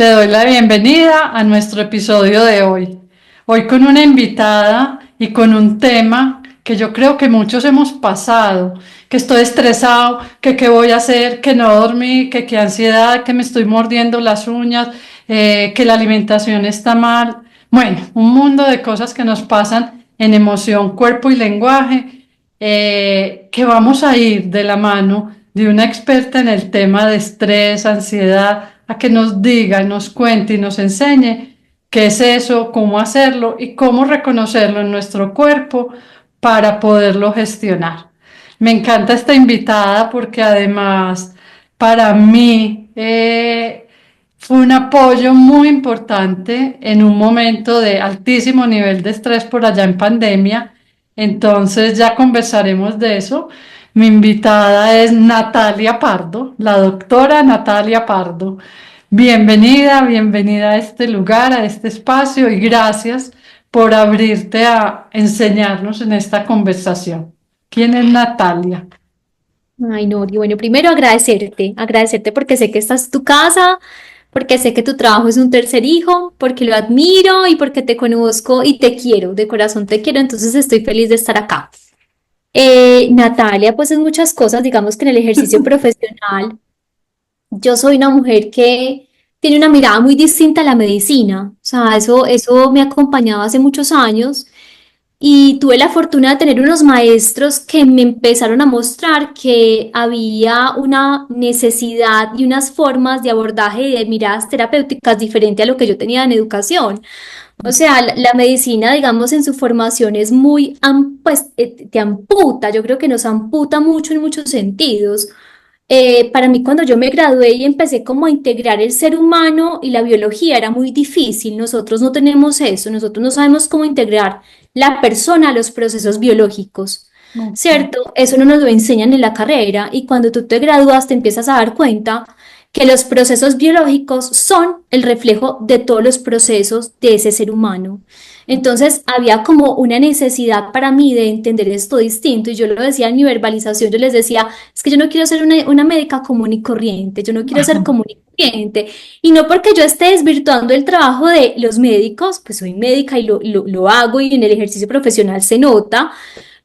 Te doy la bienvenida a nuestro episodio de hoy. Hoy con una invitada y con un tema que yo creo que muchos hemos pasado, que estoy estresado, que qué voy a hacer, que no dormí, que qué ansiedad, que me estoy mordiendo las uñas, que la alimentación está mal. Bueno, un mundo de cosas que nos pasan en emoción, cuerpo y lenguaje, que vamos a ir de la mano de una experta en el tema de estrés, ansiedad, a que nos diga, nos cuente y nos enseñe qué es eso, cómo hacerlo y cómo reconocerlo en nuestro cuerpo para poderlo gestionar. Me encanta esta invitada porque además para mí fue un apoyo muy importante en un momento de altísimo nivel de estrés por allá en pandemia. Entonces ya conversaremos de eso. Mi invitada es Natalia Pardo, la doctora Natalia Pardo. Bienvenida, bienvenida a este lugar, a este espacio y gracias por abrirte a enseñarnos en esta conversación. ¿Quién es Natalia? Ay, Nori, bueno, primero agradecerte porque sé que esta es tu casa, porque sé que tu trabajo es un tercer hijo, porque lo admiro y porque te conozco y te quiero, de corazón te quiero, entonces estoy feliz de estar acá. Natalia, pues es muchas cosas, digamos que en el ejercicio profesional, yo soy una mujer que tiene una mirada muy distinta a la medicina, o sea, eso me ha acompañado hace muchos años. Y tuve la fortuna de tener unos maestros que me empezaron a mostrar que había una necesidad y unas formas de abordaje y de miradas terapéuticas diferente a lo que yo tenía en educación. O sea, la medicina, digamos, en su formación es muy, pues, te amputa, yo creo que nos amputa mucho en muchos sentidos. Para mí cuando yo me gradué y empecé como a integrar el ser humano y la biología era muy difícil. Nosotros no tenemos eso, nosotros no sabemos cómo integrar la persona a los procesos biológicos, Ok. ¿cierto? Eso no nos lo enseñan en la carrera y cuando tú te gradúas te empiezas a dar cuenta que los procesos biológicos son el reflejo de todos los procesos de ese ser humano. Entonces había como una necesidad para mí de entender esto distinto y yo lo decía en mi verbalización, yo les decía, es que yo no quiero ser una médica común y corriente, yo no quiero ser común y corriente. Y no porque yo esté desvirtuando el trabajo de los médicos, pues soy médica y lo hago y en el ejercicio profesional se nota,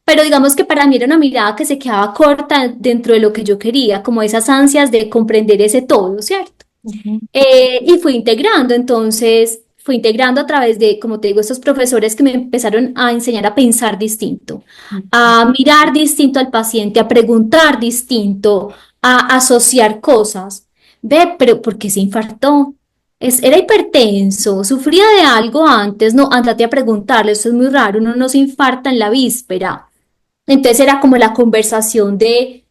pero digamos que para mí era una mirada que se quedaba corta dentro de lo que yo quería, como esas ansias de comprender ese todo, ¿cierto? Ujú. Y fui integrando a través de, como te digo, estos profesores que me empezaron a enseñar a pensar distinto, a mirar distinto al paciente, a preguntar distinto, a asociar cosas. Ve, pero ¿por qué se infartó? Era hipertenso, sufría de algo antes, no, ándate a preguntarle, eso es muy raro, uno no se infarta en la víspera. Entonces era como la conversación de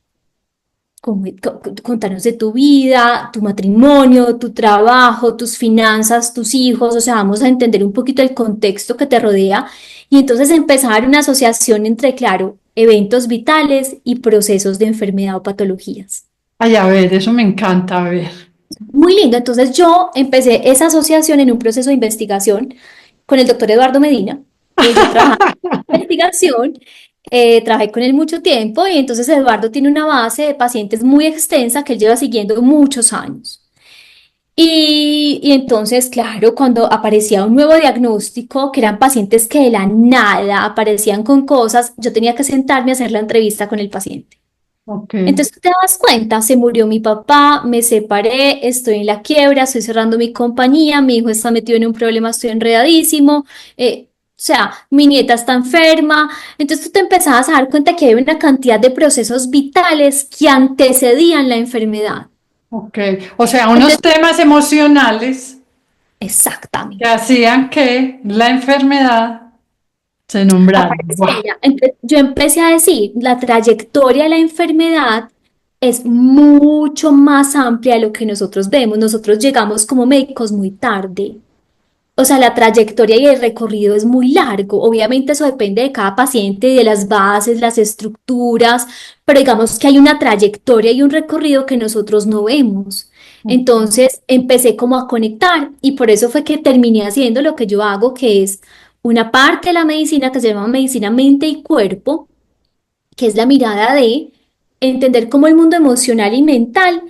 contarnos de tu vida, tu matrimonio, tu trabajo, tus finanzas, tus hijos, o sea, vamos a entender un poquito el contexto que te rodea y entonces empezar una asociación entre, claro, eventos vitales y procesos de enfermedad o patologías. Ay, a ver, eso me encanta, a ver. Muy lindo, entonces yo empecé esa asociación en un proceso de investigación con el doctor Eduardo Medina. Yo trabajaba en investigación, trabajé con él mucho tiempo y entonces Eduardo tiene una base de pacientes muy extensa que él lleva siguiendo muchos años. Y entonces, claro, cuando aparecía un nuevo diagnóstico, que eran pacientes que de la nada aparecían con cosas, yo tenía que sentarme a hacer la entrevista con el paciente. Ok. Entonces tú te das cuenta, se murió mi papá, me separé, estoy en la quiebra, estoy cerrando mi compañía, mi hijo está metido en un problema, estoy enredadísimo, o sea, mi nieta está enferma. Entonces tú te empezabas a dar cuenta que hay una cantidad de procesos vitales que antecedían la enfermedad. Ok. O sea, unos Entonces, temas emocionales que exactamente. hacían que la enfermedad se nombrara. ¡Guau! Apareciera. Entonces, yo empecé a decir, la trayectoria de la enfermedad es mucho más amplia de lo que nosotros vemos. Nosotros llegamos como médicos muy tarde. O sea, la trayectoria y el recorrido es muy largo. Obviamente eso depende de cada paciente, de las bases, las estructuras, pero digamos que hay una trayectoria y un recorrido que nosotros no vemos. Entonces empecé como a conectar y por eso fue que terminé haciendo lo que yo hago, que es una parte de la medicina que se llama medicina mente y cuerpo, que es la mirada de entender cómo el mundo emocional y mental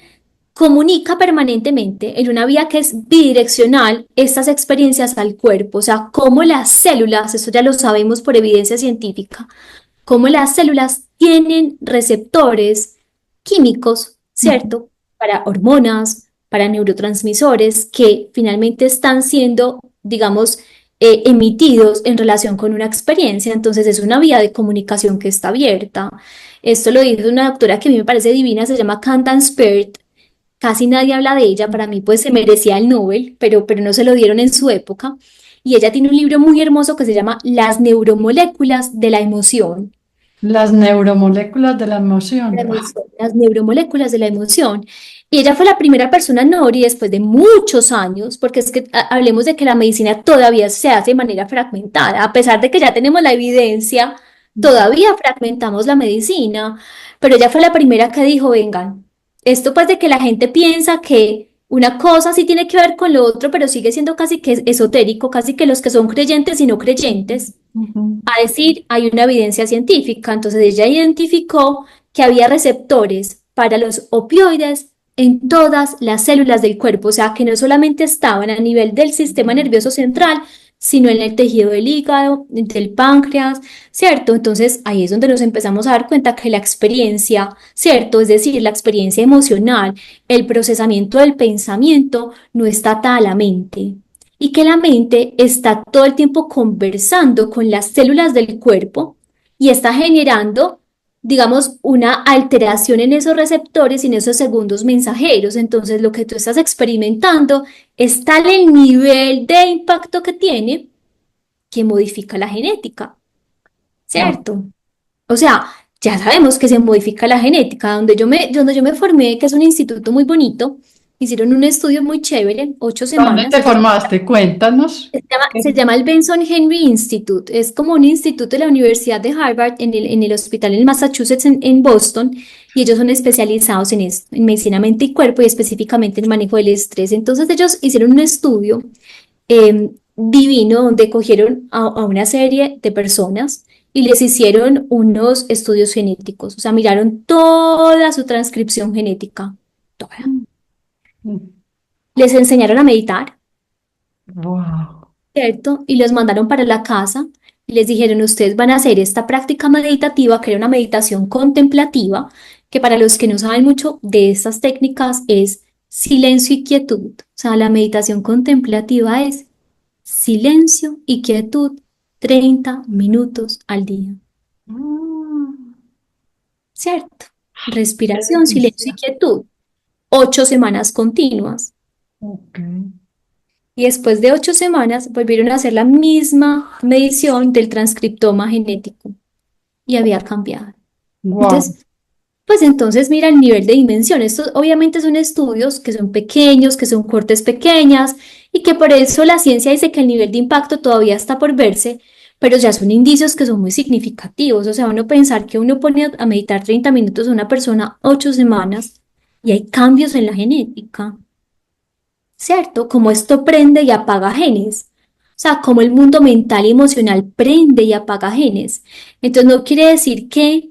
comunica permanentemente en una vía que es bidireccional estas experiencias al cuerpo, o sea, cómo las células, eso ya lo sabemos por evidencia científica, cómo las células tienen receptores químicos, ¿cierto? Para hormonas, para neurotransmisores que finalmente están siendo, digamos, emitidos en relación con una experiencia. Entonces es una vía de comunicación que está abierta. Esto lo dijo una doctora que a mí me parece divina, se llama Candace Pert. Casi nadie habla de ella, para mí pues se merecía el Nobel, pero no se lo dieron en su época. Y ella tiene un libro muy hermoso que se llama Las neuromoléculas de la emoción. Las neuromoléculas de la emoción. Wow. Las neuromoléculas de la emoción. Y ella fue la primera persona Nori después de muchos años, porque es que hablemos de que la medicina todavía se hace de manera fragmentada, a pesar de que ya tenemos la evidencia, todavía fragmentamos la medicina, pero ella fue la primera que dijo, vengan, esto pues de que la gente piensa que una cosa sí tiene que ver con lo otro, pero sigue siendo casi que esotérico, casi que los que son creyentes y no creyentes Ujú. a decir, hay una evidencia científica. Entonces ella identificó que había receptores para los opioides en todas las células del cuerpo, o sea, que no solamente estaban a nivel del sistema nervioso central, sino en el tejido del hígado, del páncreas, ¿cierto? Entonces ahí es donde nos empezamos a dar cuenta que la experiencia, ¿cierto? Es decir, la experiencia emocional, el procesamiento del pensamiento no está atada a la mente, y que la mente está todo el tiempo conversando con las células del cuerpo y está generando, digamos, una alteración en esos receptores y en esos segundos mensajeros. Entonces, lo que tú estás experimentando es tal el nivel de impacto que tiene que modifica la genética, Wow. ¿cierto? O sea, ya sabemos que se modifica la genética. Donde yo me formé, que es un instituto muy bonito, hicieron un estudio muy chévere, 8 ¿Dónde semanas. te formaste? Cuéntanos. Se llama el Benson Henry Institute. Es como un instituto de la Universidad de Harvard en el hospital en Massachusetts, en Boston, y ellos son especializados en esto, en medicina mente y cuerpo y específicamente en el manejo del estrés. Entonces ellos hicieron un estudio divino donde cogieron a una serie de personas y les hicieron unos estudios genéticos, o sea, miraron toda su transcripción genética, toda. Les enseñaron a meditar, Wow. ¿cierto? Y los mandaron para la casa y les dijeron, ustedes van a hacer esta práctica meditativa, que era una meditación contemplativa, que para los que no saben mucho de estas técnicas es silencio y quietud. O sea, la meditación contemplativa es silencio y quietud 30 minutos al día, ¿cierto? Qué Respiración, silencio y delicia. quietud, 8 semanas continuas. Ok. Y después de 8 semanas volvieron a hacer la misma medición del transcriptoma genético y había cambiado. Wow. Entonces, pues entonces mira el nivel de dimensión. Estos obviamente son estudios que son pequeños, que son cortes pequeñas y que por eso la ciencia dice que el nivel de impacto todavía está por verse, pero ya son indicios que son muy significativos. O sea, uno pensar que uno pone a meditar 30 minutos a una persona 8 semanas y hay cambios en la genética. ¿Cierto? Como esto prende y apaga genes. O sea, como el mundo mental y emocional prende y apaga genes. Entonces no quiere decir que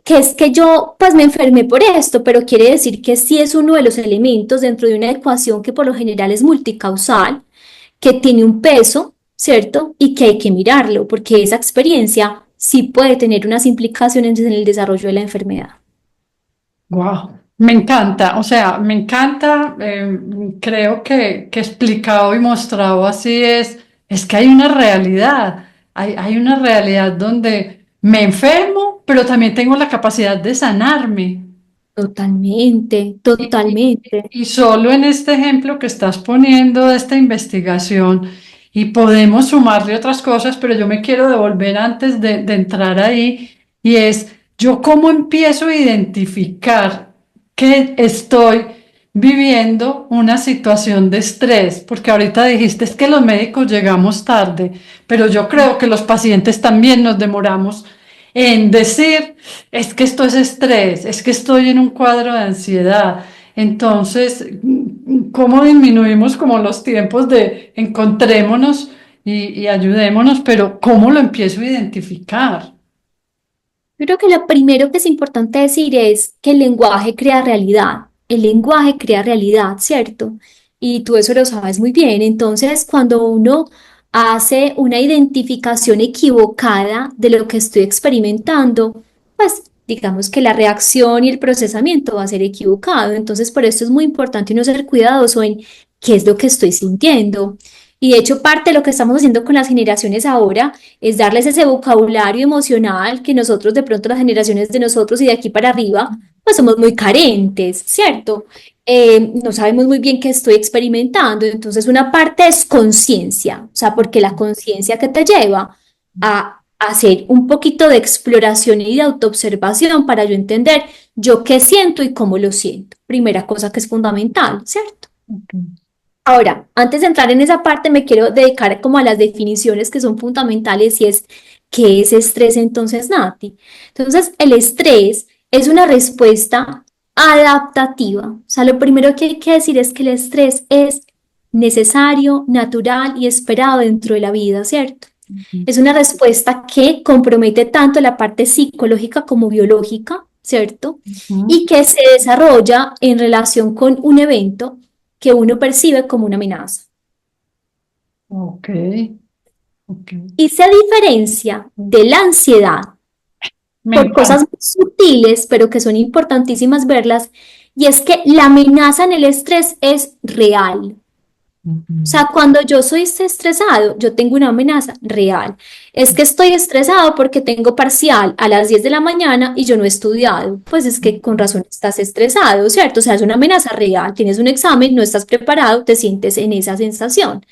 es que yo pues me enfermé por esto, pero quiere decir que sí es uno de los elementos dentro de una ecuación que por lo general es multicausal, que tiene un peso, ¿cierto? Y que hay que mirarlo, porque esa experiencia sí puede tener unas implicaciones en el desarrollo de la enfermedad. Wow, me encanta, o sea, me encanta, creo que explicado y mostrado así es que hay una realidad, hay una realidad donde me enfermo, pero también tengo la capacidad de sanarme. Totalmente, Y, y- totalmente. y solo en este ejemplo que estás poniendo de esta investigación, y podemos sumarle otras cosas, pero yo me quiero devolver antes de entrar ahí, y es, yo cómo empiezo a identificar que estoy viviendo una situación de estrés, porque ahorita dijiste es que los médicos llegamos tarde, pero yo creo que los pacientes también nos demoramos en decir, es que esto es estrés, es que estoy en un cuadro de ansiedad. Entonces, ¿cómo disminuimos como los tiempos de encontrémonos y ayudémonos? Pero ¿cómo lo empiezo a identificar? Yo creo que lo primero que es importante decir es que el lenguaje crea realidad. el lenguaje crea realidad, ¿cierto? Y tú eso lo sabes muy bien. Entonces, cuando uno hace una identificación equivocada de lo que estoy experimentando, pues digamos que la reacción y el procesamiento va a ser equivocado. Entonces, por eso es muy importante uno ser cuidadoso en qué es lo que estoy sintiendo. Y de hecho, parte de lo que estamos haciendo con las generaciones ahora es darles ese vocabulario emocional que nosotros, de pronto, las generaciones de nosotros y de aquí para arriba, pues somos muy carentes, ¿cierto? No sabemos muy bien qué estoy experimentando. Entonces, una parte es conciencia, o sea, porque la conciencia que te lleva a hacer un poquito de exploración y de autoobservación para yo entender yo qué siento y cómo lo siento. Primera cosa que es fundamental, ¿cierto? Ok. Ahora, antes de entrar en esa parte, me quiero dedicar como a las definiciones que son fundamentales y es, ¿qué es estrés entonces, Nati? Entonces, el estrés es una respuesta adaptativa. O sea, lo primero que hay que decir es que el estrés es necesario, natural y esperado dentro de la vida, ¿cierto? Es una respuesta que compromete tanto la parte psicológica como biológica, ¿cierto? Ujú. Y que se desarrolla en relación con un evento que uno percibe como una amenaza. Ok, ok. Y se diferencia de la ansiedad Me por cosas encanta. muy sutiles, pero que son importantísimas verlas, y es que la amenaza en el estrés es real. O Ujú. sea, cuando yo soy estresado, yo tengo una amenaza real. Es que estoy estresado porque tengo parcial a las 10 de la mañana y yo no he estudiado. Pues es que con razón estás estresado, ¿cierto? O sea, es una amenaza real. Tienes un examen, no estás preparado, te sientes en esa sensación.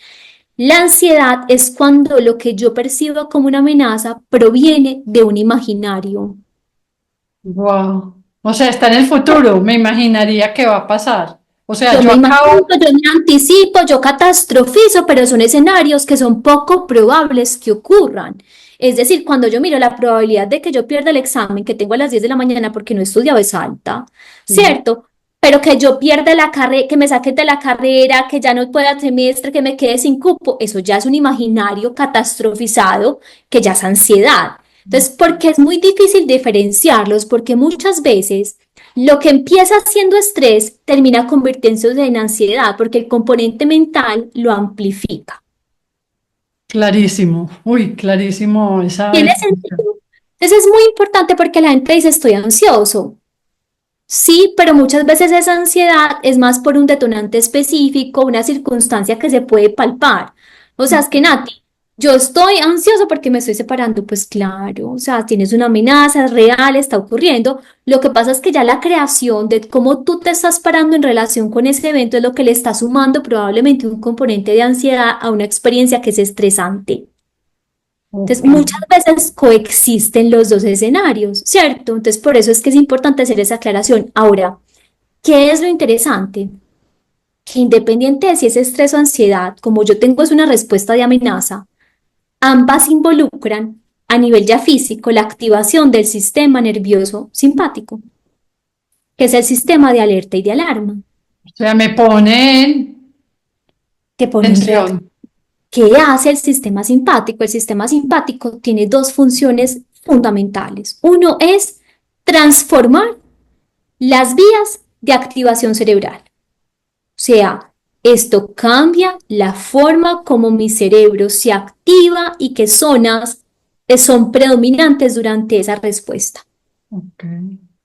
La ansiedad es cuando lo que yo percibo como una amenaza proviene de un imaginario. Wow. O sea, está en el futuro, me imaginaría que va a pasar. O sea, Yo yo me imagino, acabo, yo me anticipo, yo catastrofizo, pero son escenarios que son poco probables que ocurran. Es decir, cuando yo miro la probabilidad de que yo pierda el examen que tengo a las 10 de la mañana porque no he estudiado es alta, sí, ¿cierto? Pero que yo pierda la carrera, que me saquen de la carrera, que ya no pueda semestre, que me quede sin cupo, eso ya es un imaginario catastrofizado, que ya es ansiedad. Entonces, porque es muy difícil diferenciarlos, porque muchas veces lo que empieza siendo estrés termina convirtiéndose en ansiedad porque el componente mental lo amplifica. clarísimo. Uy, clarísimo esa ¿Tiene definición. sentido? Entonces es muy importante porque la gente dice estoy ansioso. Sí, pero muchas veces esa ansiedad es más por un detonante específico, una circunstancia que se puede palpar. O sea, es que Nati, yo estoy ansioso porque me estoy separando. Pues claro, o sea, tienes una amenaza es real, está ocurriendo. Lo que pasa es que ya la creación de cómo tú te estás parando en relación con ese evento es lo que le está sumando probablemente un componente de ansiedad a una experiencia que es estresante. Entonces, Ok. muchas veces coexisten los dos escenarios, ¿cierto? Entonces, por eso es que es importante hacer esa aclaración. Ahora, ¿qué es lo interesante? Que independiente de si es estrés o ansiedad, como yo tengo es una respuesta de amenaza, ambas involucran a nivel ya físico la activación del sistema nervioso simpático, que es el sistema de alerta y de alarma, O sea, me ponen que pone en reacción. tensión. ¿Qué hace el sistema simpático? El sistema simpático tiene dos funciones fundamentales. Uno es transformar las vías de activación cerebral. O sea, esto cambia la forma como mi cerebro se activa y qué zonas son predominantes durante esa respuesta. Ok,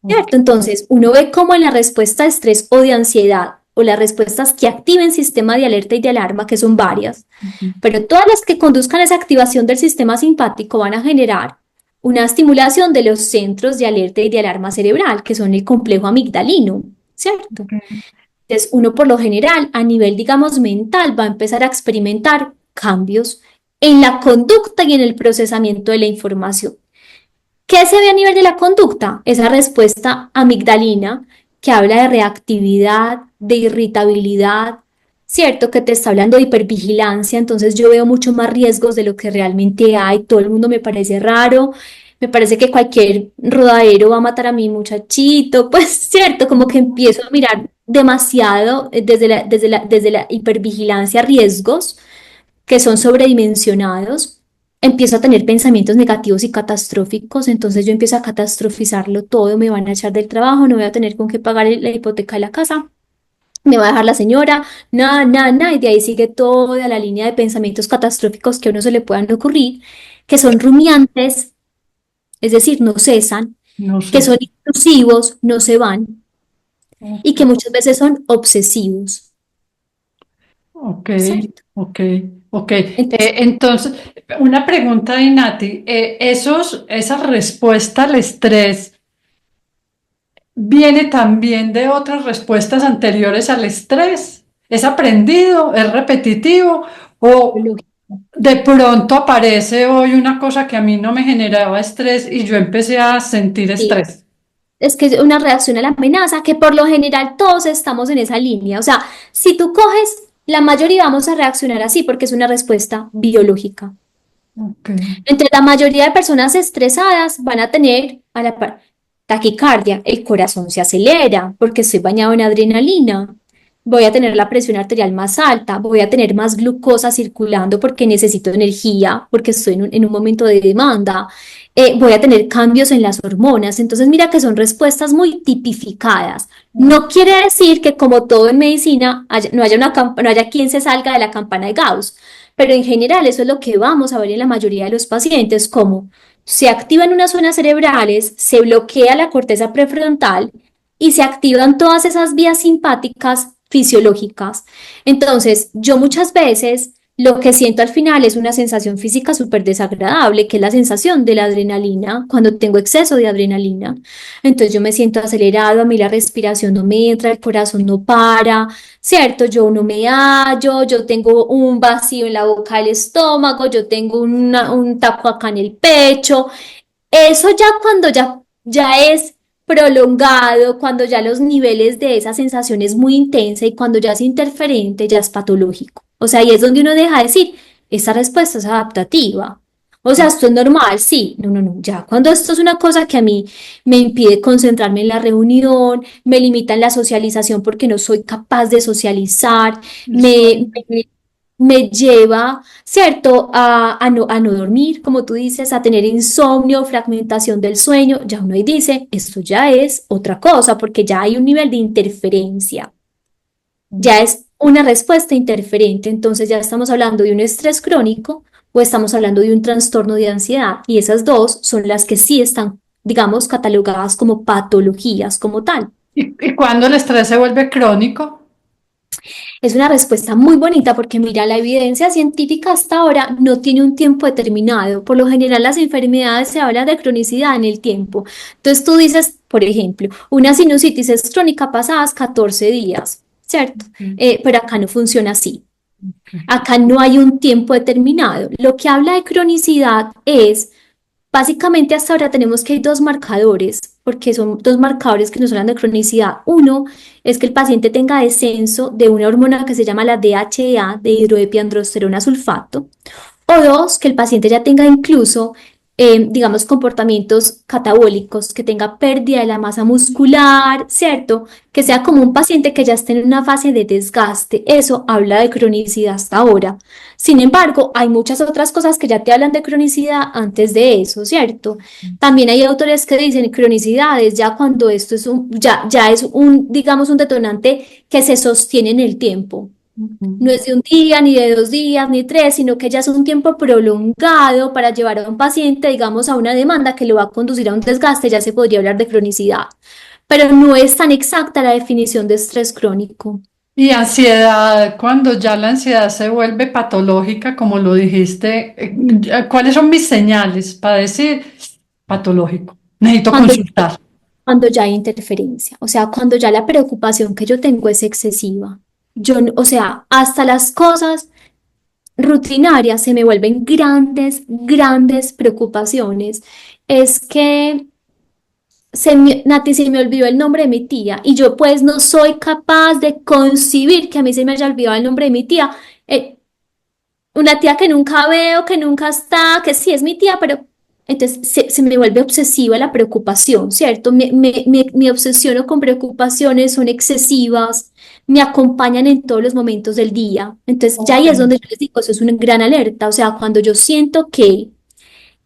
ok. ¿Cierto? Entonces, uno ve cómo en la respuesta de estrés o de ansiedad o las respuestas que activen sistema de alerta y de alarma, que son varias, Ujú. pero todas las que conduzcan a esa activación del sistema simpático van a generar una estimulación de los centros de alerta y de alarma cerebral, que son el complejo amigdalino, ¿cierto? Ok. Entonces, uno por lo general, a nivel, digamos, mental, va a empezar a experimentar cambios en la conducta y en el procesamiento de la información. ¿Qué se ve a nivel de la conducta? Esa respuesta amigdalina que habla de reactividad, de irritabilidad, ¿cierto? Que te está hablando de hipervigilancia, entonces yo veo mucho más riesgos de lo que realmente hay, todo el mundo me parece raro, me parece que cualquier rodadero va a matar a mi muchachito, pues cierto, como que empiezo a mirar demasiado desde la hipervigilancia riesgos que son sobredimensionados. empiezo a tener pensamientos negativos y catastróficos, entonces yo empiezo a catastrofizarlo todo, me van a echar del trabajo, no voy a tener con qué pagar la hipoteca de la casa, me va a dejar la señora, nada, nada, nada, y de ahí sigue toda la línea de pensamientos catastróficos que a uno se le puedan ocurrir, que son rumiantes, es decir, no cesan, No que sé. son intrusivos, no se van, y que muchas veces son obsesivos, Ok, ¿cierto? ok, ok. Entonces, Entonces, una pregunta de Nati. Esa respuesta al estrés viene también de otras respuestas anteriores al estrés. ¿Es aprendido? ¿Es repetitivo? ¿O de pronto aparece hoy una cosa que a mí no me generaba estrés y yo empecé a sentir sí, estrés? es que es una reacción a la amenaza, que por lo general todos estamos en esa línea. O sea, si tú coges, la mayoría vamos a reaccionar así porque es una respuesta biológica. Ok. Entre la mayoría de personas estresadas van a tener a la taquicardia, el corazón se acelera porque estoy bañado en adrenalina, voy a tener la presión arterial más alta, voy a tener más glucosa circulando porque necesito energía, porque estoy en un momento de demanda, voy a tener cambios en las hormonas. Entonces mira que son respuestas muy tipificadas. No quiere decir que como todo en medicina no haya quien se salga de la campana de Gauss. Pero en general eso es lo que vamos a ver en la mayoría de los pacientes, como se activan unas zonas cerebrales, se bloquea la corteza prefrontal y se activan todas esas vías simpáticas fisiológicas. Entonces, yo muchas veces lo que siento al final es una sensación física súper desagradable, que es la sensación de la adrenalina, cuando tengo exceso de adrenalina. Entonces yo me siento acelerado, a mí la respiración no me entra, el corazón no para, ¿cierto? Yo no me hallo, yo tengo un vacío en la boca del estómago, yo tengo un taco acá en el pecho. Eso ya cuando ya es prolongado, cuando ya los niveles de esa sensación es muy intensa y cuando ya es interferente, ya es patológico. O sea, ahí es donde uno deja de decir, esta respuesta es adaptativa. O sea, esto es normal, sí. No, no, no. Ya cuando esto es una cosa que a mí me impide concentrarme en la reunión, me limita en la socialización porque no soy capaz de socializar, El me, sueño. me, me lleva, ¿cierto?, a no dormir, como tú dices, a tener insomnio, fragmentación del sueño. Ya uno ahí dice, esto ya es otra cosa porque ya hay un nivel de interferencia, ya es una respuesta interferente. Entonces ya estamos hablando de un estrés crónico o estamos hablando de un trastorno de ansiedad, y esas dos son las que sí están, digamos, catalogadas como patologías como tal. Y cuando el estrés se vuelve crónico? Es una respuesta muy bonita porque mira, la evidencia científica hasta ahora no tiene un tiempo determinado. Por lo general las enfermedades se habla de cronicidad en el tiempo. Entonces tú dices, por ejemplo, una sinusitis es crónica pasadas 14 días, ¿cierto? Pero acá no funciona así. Acá no hay un tiempo determinado. Lo que habla de cronicidad es, básicamente hasta ahora tenemos que hay dos marcadores, porque son dos marcadores que nos hablan de cronicidad. Uno es que el paciente tenga descenso de una hormona que se llama la DHEA, de hidroepiandrosterona sulfato, o dos, que el paciente ya tenga incluso, digamos, comportamientos catabólicos, que tenga pérdida de la masa muscular, ¿cierto? Que sea como un paciente que ya esté en una fase de desgaste. Eso habla de cronicidad hasta ahora. Sin embargo, hay muchas otras cosas que ya te hablan de cronicidad antes de eso, ¿cierto? También hay autores que dicen cronicidades ya cuando esto es ya es un, digamos, un detonante que se sostiene en el tiempo. No es de un día, ni de 2 días, ni tres, sino que ya es un tiempo prolongado para llevar a un paciente, digamos, a una demanda que lo va a conducir a un desgaste. Ya se podría hablar de cronicidad, pero no es tan exacta la definición de estrés crónico. Y ansiedad, cuando ya la ansiedad se vuelve patológica, como lo dijiste, ¿cuáles son mis señales para decir patológico? Necesito Cuando, consultar. cuando ya hay interferencia, o sea, cuando ya la preocupación que yo tengo es excesiva. O sea, hasta las cosas rutinarias se me vuelven grandes, grandes preocupaciones. Es que Nati, se me olvidó el nombre de mi tía y yo pues no soy capaz de concebir que a mí se me haya olvidado el nombre de mi tía. Una tía que nunca veo, que nunca está, que sí es mi tía, pero Entonces se me vuelve obsesiva la preocupación, ¿cierto? Me obsesiono con preocupaciones, son excesivas, me acompañan en todos los momentos del día. Entonces ya Ok. ahí es donde yo les digo, eso es una gran alerta. O sea, cuando yo siento que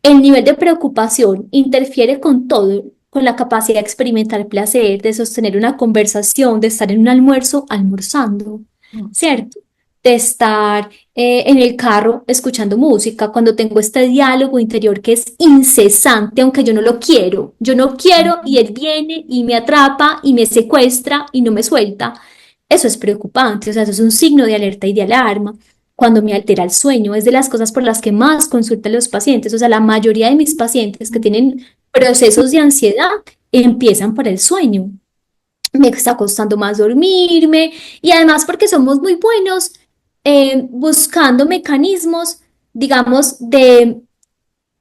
el nivel de preocupación interfiere con todo, con la capacidad de experimentar placer, de sostener una conversación, de estar en un almuerzo almorzando, ¿cierto? De estar en el carro escuchando música, cuando tengo este diálogo interior que es incesante, aunque yo no lo quiero. Yo no quiero y él viene y me atrapa y me secuestra y no me suelta. Eso es preocupante, o sea, eso es un signo de alerta y de alarma cuando me altera el sueño. Es de las cosas por las que más consultan los pacientes. O sea, la mayoría de mis pacientes que tienen procesos de ansiedad empiezan por el sueño. Me está costando más dormirme y además porque somos muy buenos buscando mecanismos, digamos, de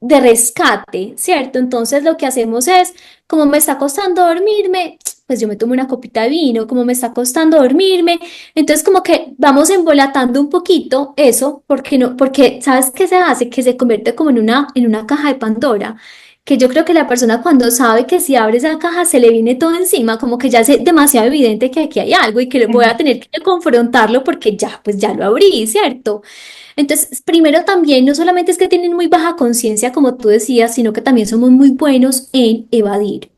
rescate, ¿cierto? Entonces lo que hacemos es, como me está costando dormirme, pues yo me tomo una copita de vino, como me está costando dormirme, entonces como que vamos embolatando un poquito eso, porque no, porque ¿sabes qué se hace? Que se convierte como en una caja de Pandora, que yo creo que la persona cuando sabe que si abre esa caja se le viene todo encima, como que ya es demasiado evidente que aquí hay algo y que voy a tener que confrontarlo porque ya, pues ya lo abrí, ¿cierto? Entonces, primero también, no solamente es que tienen muy baja conciencia, como tú decías, sino que también somos muy buenos en evadir.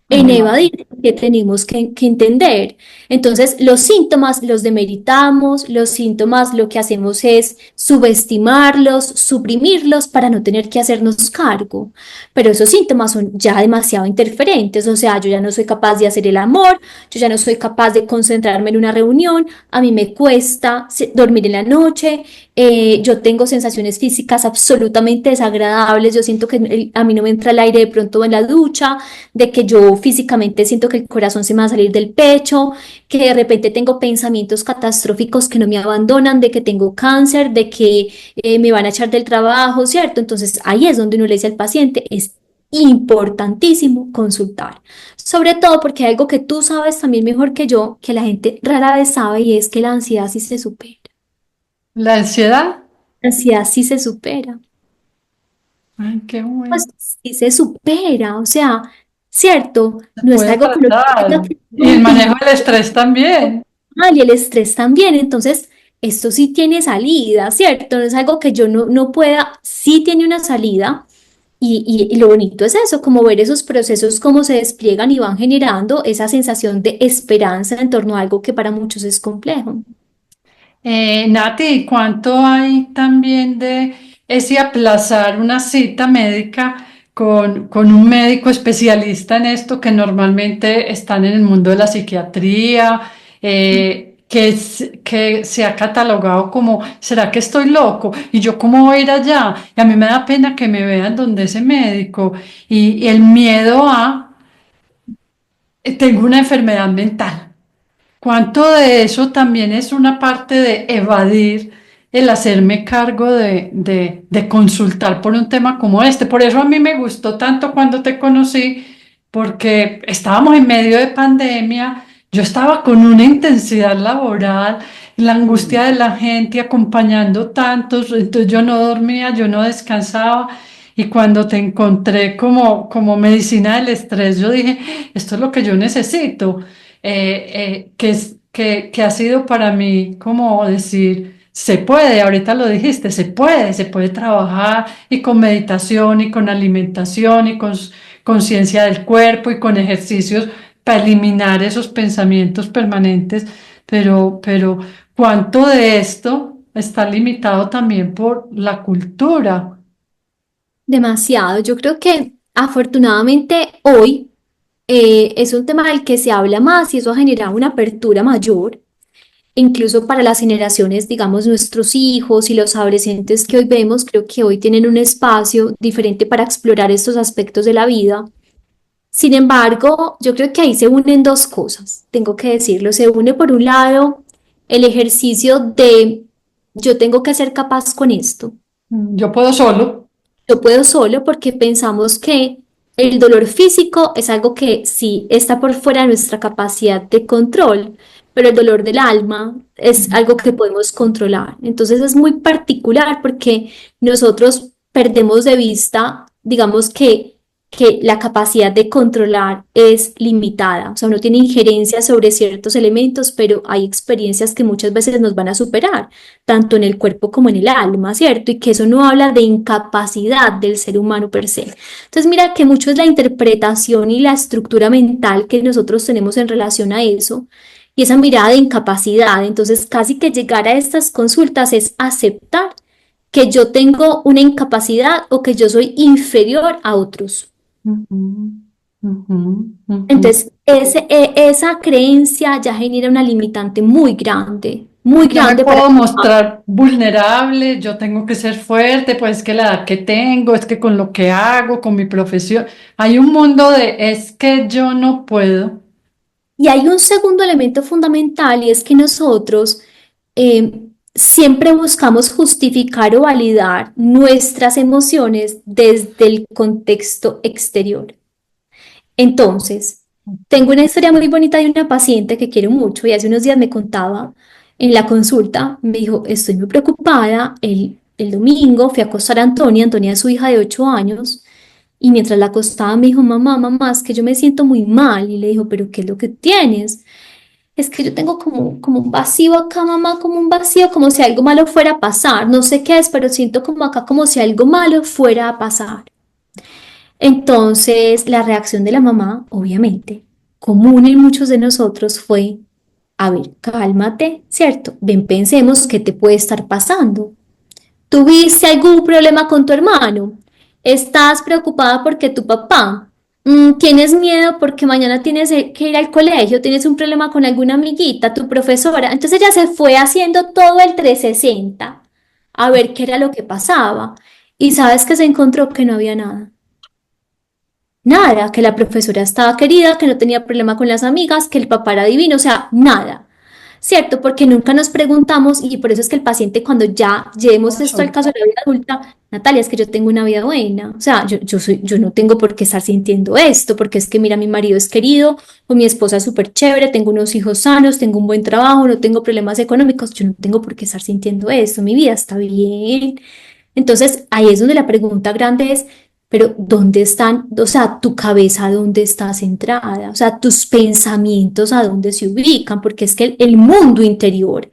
En evadir que tenemos que entender. Entonces, los síntomas los demeritamos, los síntomas lo que hacemos es subestimarlos, suprimirlos para no tener que hacernos cargo. Pero esos síntomas son ya demasiado interferentes, o sea, yo ya no soy capaz de hacer el amor, yo ya no soy capaz de concentrarme en una reunión, a mí me cuesta dormir en la noche, yo tengo sensaciones físicas absolutamente desagradables, yo siento que a mí no me entra el aire de pronto en la ducha, de que yo físicamente siento que el corazón se me va a salir del pecho, que de repente tengo pensamientos catastróficos que no me abandonan, de que tengo cáncer, de que me van a echar del trabajo, ¿cierto? Entonces ahí es donde uno le dice al paciente, es importantísimo consultar, sobre todo porque hay algo que tú sabes también mejor que yo, que la gente rara vez sabe y es que la ansiedad sí se supera. La ansiedad. La ansiedad sí se supera. Ay, qué Pues bueno. sí se supera, o sea, cierto, Se no es puede algo que uno tenga tratar. que Y el manejo continuar del estrés también. y el estrés también, entonces esto sí tiene salida, ¿cierto? No es algo que yo no pueda, sí tiene una salida y lo bonito es eso, como ver esos procesos cómo se despliegan y van generando esa sensación de esperanza en torno a algo que para muchos es complejo. Nati, ¿cuánto hay también de ese aplazar una cita médica con un médico especialista en esto que normalmente están en el mundo de la psiquiatría, que se ha catalogado como, ¿será que estoy loco? ¿Y yo cómo voy a ir allá? Y a mí me da pena que me vean donde ese médico y el miedo a, tengo una enfermedad mental. ¿Cuánto de eso también es una parte de evadir el hacerme cargo de consultar por un tema como este? Por eso a mí me gustó tanto cuando te conocí, porque estábamos en medio de pandemia, yo estaba con una intensidad laboral, la angustia de la gente acompañando tantos, entonces yo no dormía, yo no descansaba. Y cuando te encontré como medicina del estrés, yo dije, esto es lo que yo necesito que ha sido para mí como decir, se puede, ahorita lo dijiste, se puede trabajar y con meditación y con alimentación y con conciencia del cuerpo y con ejercicios para eliminar esos pensamientos permanentes, pero ¿cuánto de esto está limitado también por la cultura? Demasiado. Yo creo que afortunadamente hoy es un tema del que se habla más y eso ha generado una apertura mayor, incluso para las generaciones, digamos, nuestros hijos y los adolescentes que hoy vemos, creo que hoy tienen un espacio diferente para explorar estos aspectos de la vida. Sin embargo, yo creo que ahí se unen dos cosas, tengo que decirlo. Se une por un lado el ejercicio de yo tengo que ser capaz con esto. Yo puedo solo. Yo puedo solo porque pensamos que el dolor físico es algo que sí está por fuera de nuestra capacidad de control, pero el dolor del alma es algo que podemos controlar. Entonces es muy particular porque nosotros perdemos de vista digamos que la capacidad de controlar es limitada. O sea, uno tiene injerencia sobre ciertos elementos, pero hay experiencias que muchas veces nos van a superar, tanto en el cuerpo como en el alma, ¿cierto? Y que eso no habla de incapacidad del ser humano per se. Entonces, mira que mucho es la interpretación y la estructura mental que nosotros tenemos en relación a eso. Y esa mirada de incapacidad, entonces casi que llegar a estas consultas es aceptar que yo tengo una incapacidad o que yo soy inferior a otros. Ujú, ujú, ujú. Entonces, esa creencia ya genera una limitante muy No me grande para... puedo mostrar vulnerable, yo tengo que ser fuerte, pues es que la edad que tengo, es que con lo que hago, con mi profesión, hay un mundo de es que yo no puedo. Y hay un segundo elemento fundamental y es que nosotros siempre buscamos justificar o validar nuestras emociones desde el contexto exterior. Entonces, tengo una historia muy bonita de una paciente que quiero mucho y hace unos días me contaba en la consulta, me dijo, estoy muy preocupada, el domingo fui a acostar a Antonia, Antonia es su hija de 8 años, y mientras la acostaba me dijo, mamá, mamá, es que yo me siento muy mal, y le dijo, pero ¿qué es lo que tienes? Es que yo tengo como un vacío acá, mamá, como un vacío, como si algo malo fuera a pasar, no sé qué es, pero siento como acá como si algo malo fuera a pasar. Entonces, la reacción de la mamá, obviamente, común en muchos de nosotros, fue, a ver, cálmate, ¿cierto? Ven, pensemos qué te puede estar pasando. ¿Tuviste algún problema con tu hermano? ¿Estás preocupada porque tu papá? ¿Tienes miedo porque mañana tienes que ir al colegio? ¿Tienes un problema con alguna amiguita, tu profesora? Entonces ella se fue haciendo todo el 360 a ver qué era lo que pasaba. Y sabes que se encontró que no había nada. Nada, que la profesora estaba querida, que no tenía problema con las amigas, que el papá era divino, o sea, nada. ¿Cierto? Porque nunca nos preguntamos y por eso es que el paciente cuando ya llevemos esto al caso de la vida adulta, Natalia, es que yo tengo una vida buena, o sea, yo no tengo por qué estar sintiendo esto, porque es que mira, mi marido es querido, o mi esposa es súper chévere, tengo unos hijos sanos, tengo un buen trabajo, no tengo problemas económicos, yo no tengo por qué estar sintiendo esto, mi vida está bien. Entonces, ahí es donde la pregunta grande es, pero ¿dónde están, o sea, tu cabeza dónde está centrada? O sea, tus pensamientos a dónde se ubican, porque es que el mundo interior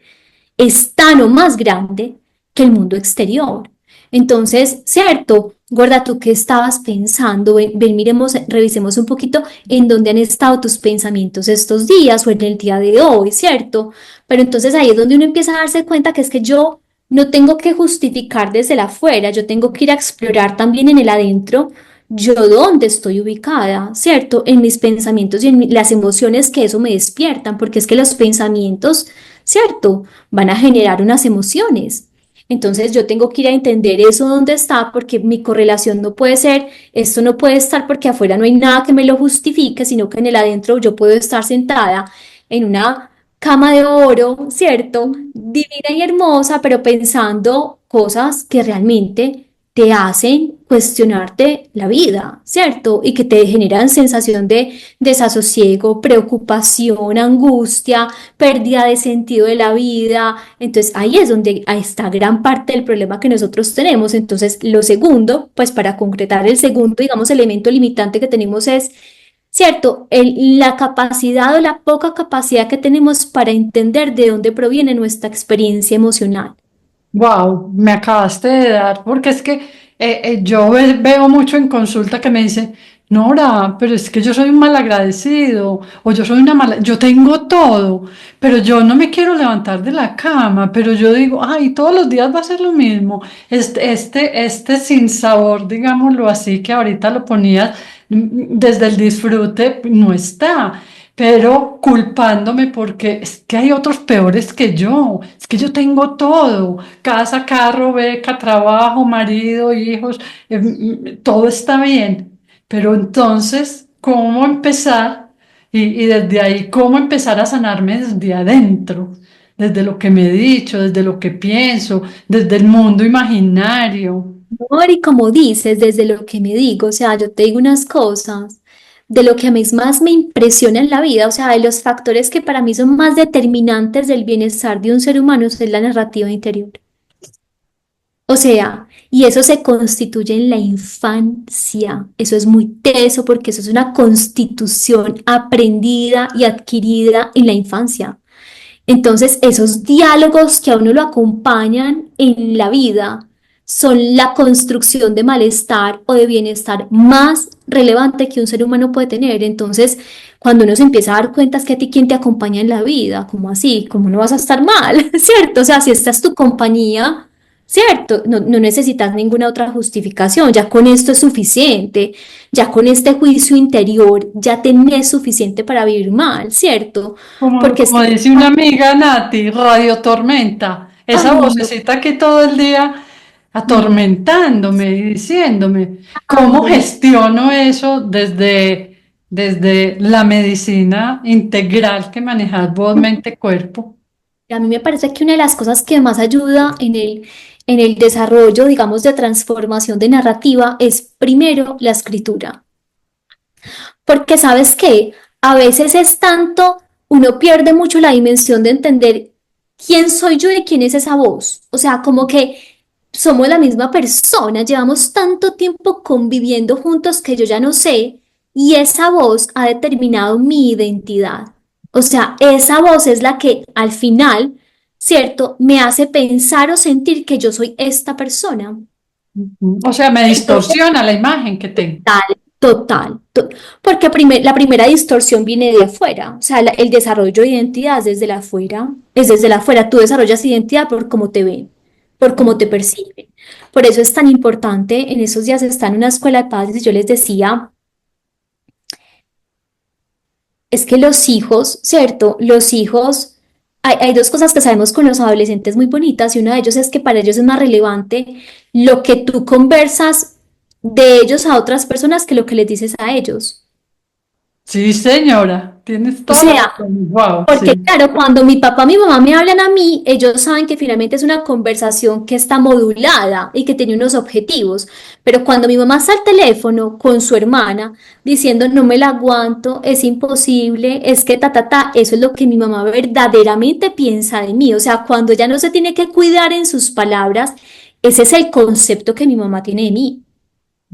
es tan o más grande que el mundo exterior. Entonces, cierto, Gorda, ¿tú qué estabas pensando? Ven, ven, miremos, revisemos un poquito en dónde han estado tus pensamientos estos días o en el día de hoy, ¿cierto? Pero entonces ahí es donde uno empieza a darse cuenta que es que yo no tengo que justificar desde el afuera, yo tengo que ir a explorar también en el adentro, yo dónde estoy ubicada, ¿cierto? En mis pensamientos y en las emociones que eso me despiertan, porque es que los pensamientos, ¿cierto? Van a generar unas emociones. Entonces yo tengo que ir a entender eso dónde está, porque mi correlación no puede ser, esto no puede estar porque afuera no hay nada que me lo justifique, sino que en el adentro yo puedo estar sentada en una cama de oro, ¿cierto? Divina y hermosa, pero pensando cosas que realmente te hacen cuestionarte la vida, ¿cierto? Y que te generan sensación de desasosiego, preocupación, angustia, pérdida de sentido de la vida. Entonces ahí es donde ahí está gran parte del problema que nosotros tenemos. Entonces lo segundo, pues para concretar el segundo, digamos, elemento limitante que tenemos es, ¿cierto? La capacidad o la poca capacidad que tenemos para entender de dónde proviene nuestra experiencia emocional. Wow, me acabaste de dar, porque es que yo veo mucho en consulta que me dicen, Nora, pero es que yo soy un malagradecido, o yo soy una mala, yo tengo todo, pero yo no me quiero levantar de la cama, pero yo digo, ay, todos los días va a ser lo mismo, este sinsabor, digámoslo así, que ahorita lo ponías desde el disfrute, no está pero culpándome porque es que hay otros peores que yo, es que yo tengo todo, casa, carro, beca, trabajo, marido, hijos, todo está bien, pero entonces, ¿cómo empezar? Y desde ahí, ¿cómo empezar a sanarme desde adentro? Desde lo que me he dicho, desde lo que pienso, desde el mundo imaginario. Amor, y como dices, desde lo que me digo, o sea, yo te digo unas cosas de lo que a mí más me impresiona en la vida, o sea, de los factores que para mí son más determinantes del bienestar de un ser humano es la narrativa interior. O sea, y eso se constituye en la infancia. Eso es muy teso porque eso es una constitución aprendida y adquirida en la infancia. Entonces, esos diálogos que a uno lo acompañan en la vida son la construcción de malestar o de bienestar más relevante que un ser humano puede tener. Entonces, cuando uno se empieza a dar cuenta es que a ti quién te acompaña en la vida, ¿cómo así? ¿Cómo no vas a estar mal? ¿Cierto? O sea, si esta es tu compañía, ¿cierto? No necesitas ninguna otra justificación, ya con esto es suficiente, ya con este juicio interior, ya tenés suficiente para vivir mal, ¿cierto? Porque es Como que dice una amiga Nati, Radio Tormenta, esa ay, no. vocecita que todo el día Mm. atormentándome y diciéndome, Ay, ¿cómo no, no. gestiono eso desde la medicina integral que manejas vos, mente, cuerpo? A mí me parece que una de las cosas que más ayuda en el desarrollo, digamos, de transformación de narrativa es primero la escritura. Porque sabes que a veces es tanto, uno pierde mucho la dimensión de entender quién soy yo y quién es esa voz. O sea, como que somos la misma persona, llevamos tanto tiempo conviviendo juntos que yo ya no sé, y esa voz ha determinado mi identidad. O sea, esa voz es la que al final, ¿cierto?, me hace pensar o sentir que yo soy esta persona. O sea, me Entonces, distorsiona la imagen que tengo. total, porque la primera distorsión viene de afuera, o sea, el desarrollo de identidad es desde la afuera, es desde la afuera, tú desarrollas identidad por cómo te ven, por cómo te perciben. Por eso es tan importante, en esos días estaba en una escuela de padres y yo les decía, es que los hijos, ¿cierto? Los hijos, hay dos cosas que sabemos con los adolescentes muy bonitas y uno de ellos es que para ellos es más relevante lo que tú conversas de ellos a otras personas que lo que les dices a ellos. Sí, señora, tienes O toda la sea, razón. Wow, porque sí. claro, cuando mi papá y mi mamá me hablan a mí, ellos saben que finalmente es una conversación que está modulada y que tiene unos objetivos. Pero cuando mi mamá está al teléfono con su hermana diciendo no me la aguanto, es imposible, es que eso es lo que mi mamá verdaderamente piensa de mí. O sea, cuando ella no se tiene que cuidar en sus palabras, ese es el concepto que mi mamá tiene de mí,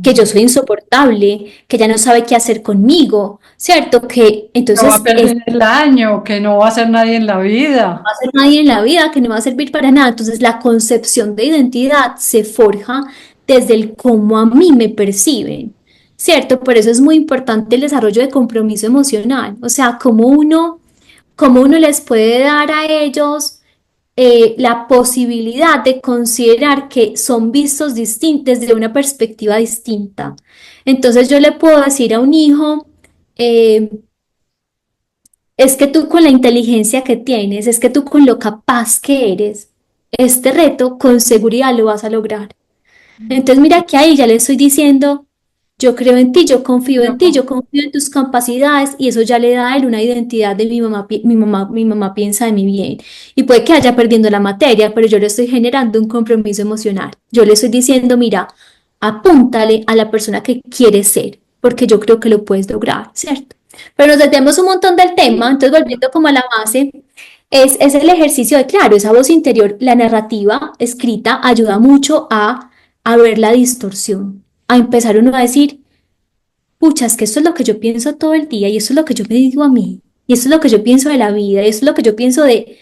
que yo soy insoportable, que ya no sabe qué hacer conmigo, ¿cierto? Que Que va a entonces perder el año, que no va a ser nadie en la vida. va a ser nadie en la vida, que no va a servir para nada. Entonces la concepción de identidad se forja desde el cómo a mí me perciben, ¿cierto? Por eso es muy importante el desarrollo de compromiso emocional, o sea, cómo uno les puede dar a ellos la posibilidad de considerar que son vistos distintos desde una perspectiva distinta. Entonces yo le puedo decir a un hijo, eh, es que tú con la inteligencia que tienes, es que tú con lo capaz que eres, este reto con seguridad lo vas a lograr. Entonces mira que ahí ya le estoy diciendo, yo creo en ti, yo confío Yo en ti, yo confío en tus capacidades y eso ya le da a él una identidad de mi mamá piensa de mi bien. Y puede que haya perdiendo la materia, pero yo le estoy generando un compromiso emocional. Yo le estoy diciendo, mira, apúntale a la persona que quieres ser, porque yo creo que lo puedes lograr, ¿cierto? Pero nos desviamos un montón del tema, entonces volviendo como a la base, es el ejercicio de, claro, esa voz interior, la narrativa escrita ayuda mucho a ver la distorsión, a empezar uno a decir, pucha, es que esto es lo que yo pienso todo el día y eso es lo que yo me digo a mí, y eso es lo que yo pienso de la vida, y eso es lo que yo pienso de...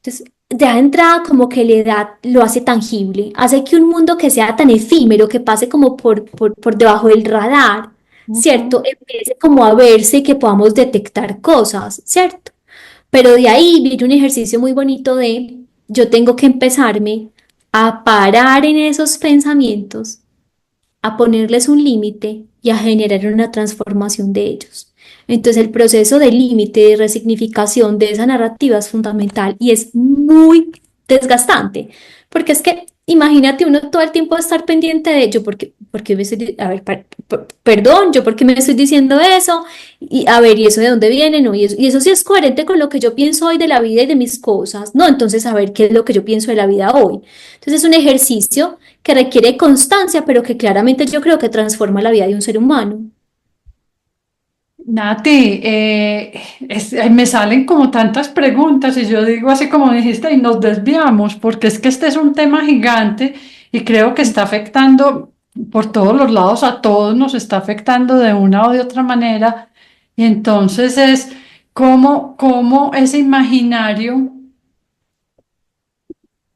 Entonces, ya de entrada como que le da, lo hace tangible, hace que un mundo que sea tan efímero, que pase como por debajo del radar, ¿cierto? Ujú. Empiece como a verse y que podamos detectar cosas, ¿cierto? Pero de ahí viene un ejercicio muy bonito de yo tengo que empezarme a parar en esos pensamientos, a ponerles un límite y a generar una transformación de ellos. Entonces el proceso de límite, de resignificación de esa narrativa es fundamental y es muy desgastante, porque es que imagínate uno todo el tiempo estar pendiente de ello, porque me estoy, a ver, perdón, yo porque me estoy diciendo eso, y a ver, ¿y eso de dónde viene? No, y eso sí es coherente con lo que yo pienso hoy de la vida y de mis cosas, no, entonces a ver qué es lo que yo pienso de la vida hoy. Entonces es un ejercicio que requiere constancia, pero que claramente yo creo que transforma la vida de un ser humano. Nati, me salen como tantas preguntas y yo digo así como dijiste y nos desviamos porque es que este es un tema gigante y creo que está afectando por todos los lados a todos, nos está afectando de una o de otra manera y entonces es como ese imaginario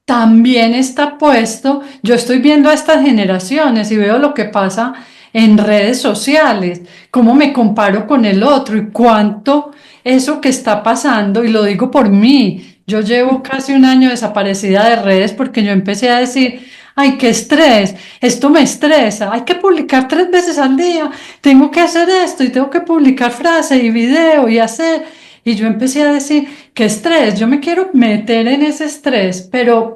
también está puesto. Yo estoy viendo a estas generaciones y veo lo que pasa en redes sociales, cómo me comparo con el otro y cuánto eso que está pasando, y lo digo por mí. Yo llevo casi un año desaparecida de redes porque yo empecé a decir, ay, qué estrés, esto me estresa, hay que publicar 3 veces al día, tengo que hacer esto y tengo que publicar frase y video y hacer. Y yo empecé a decir, qué estrés, yo me quiero meter en ese estrés, pero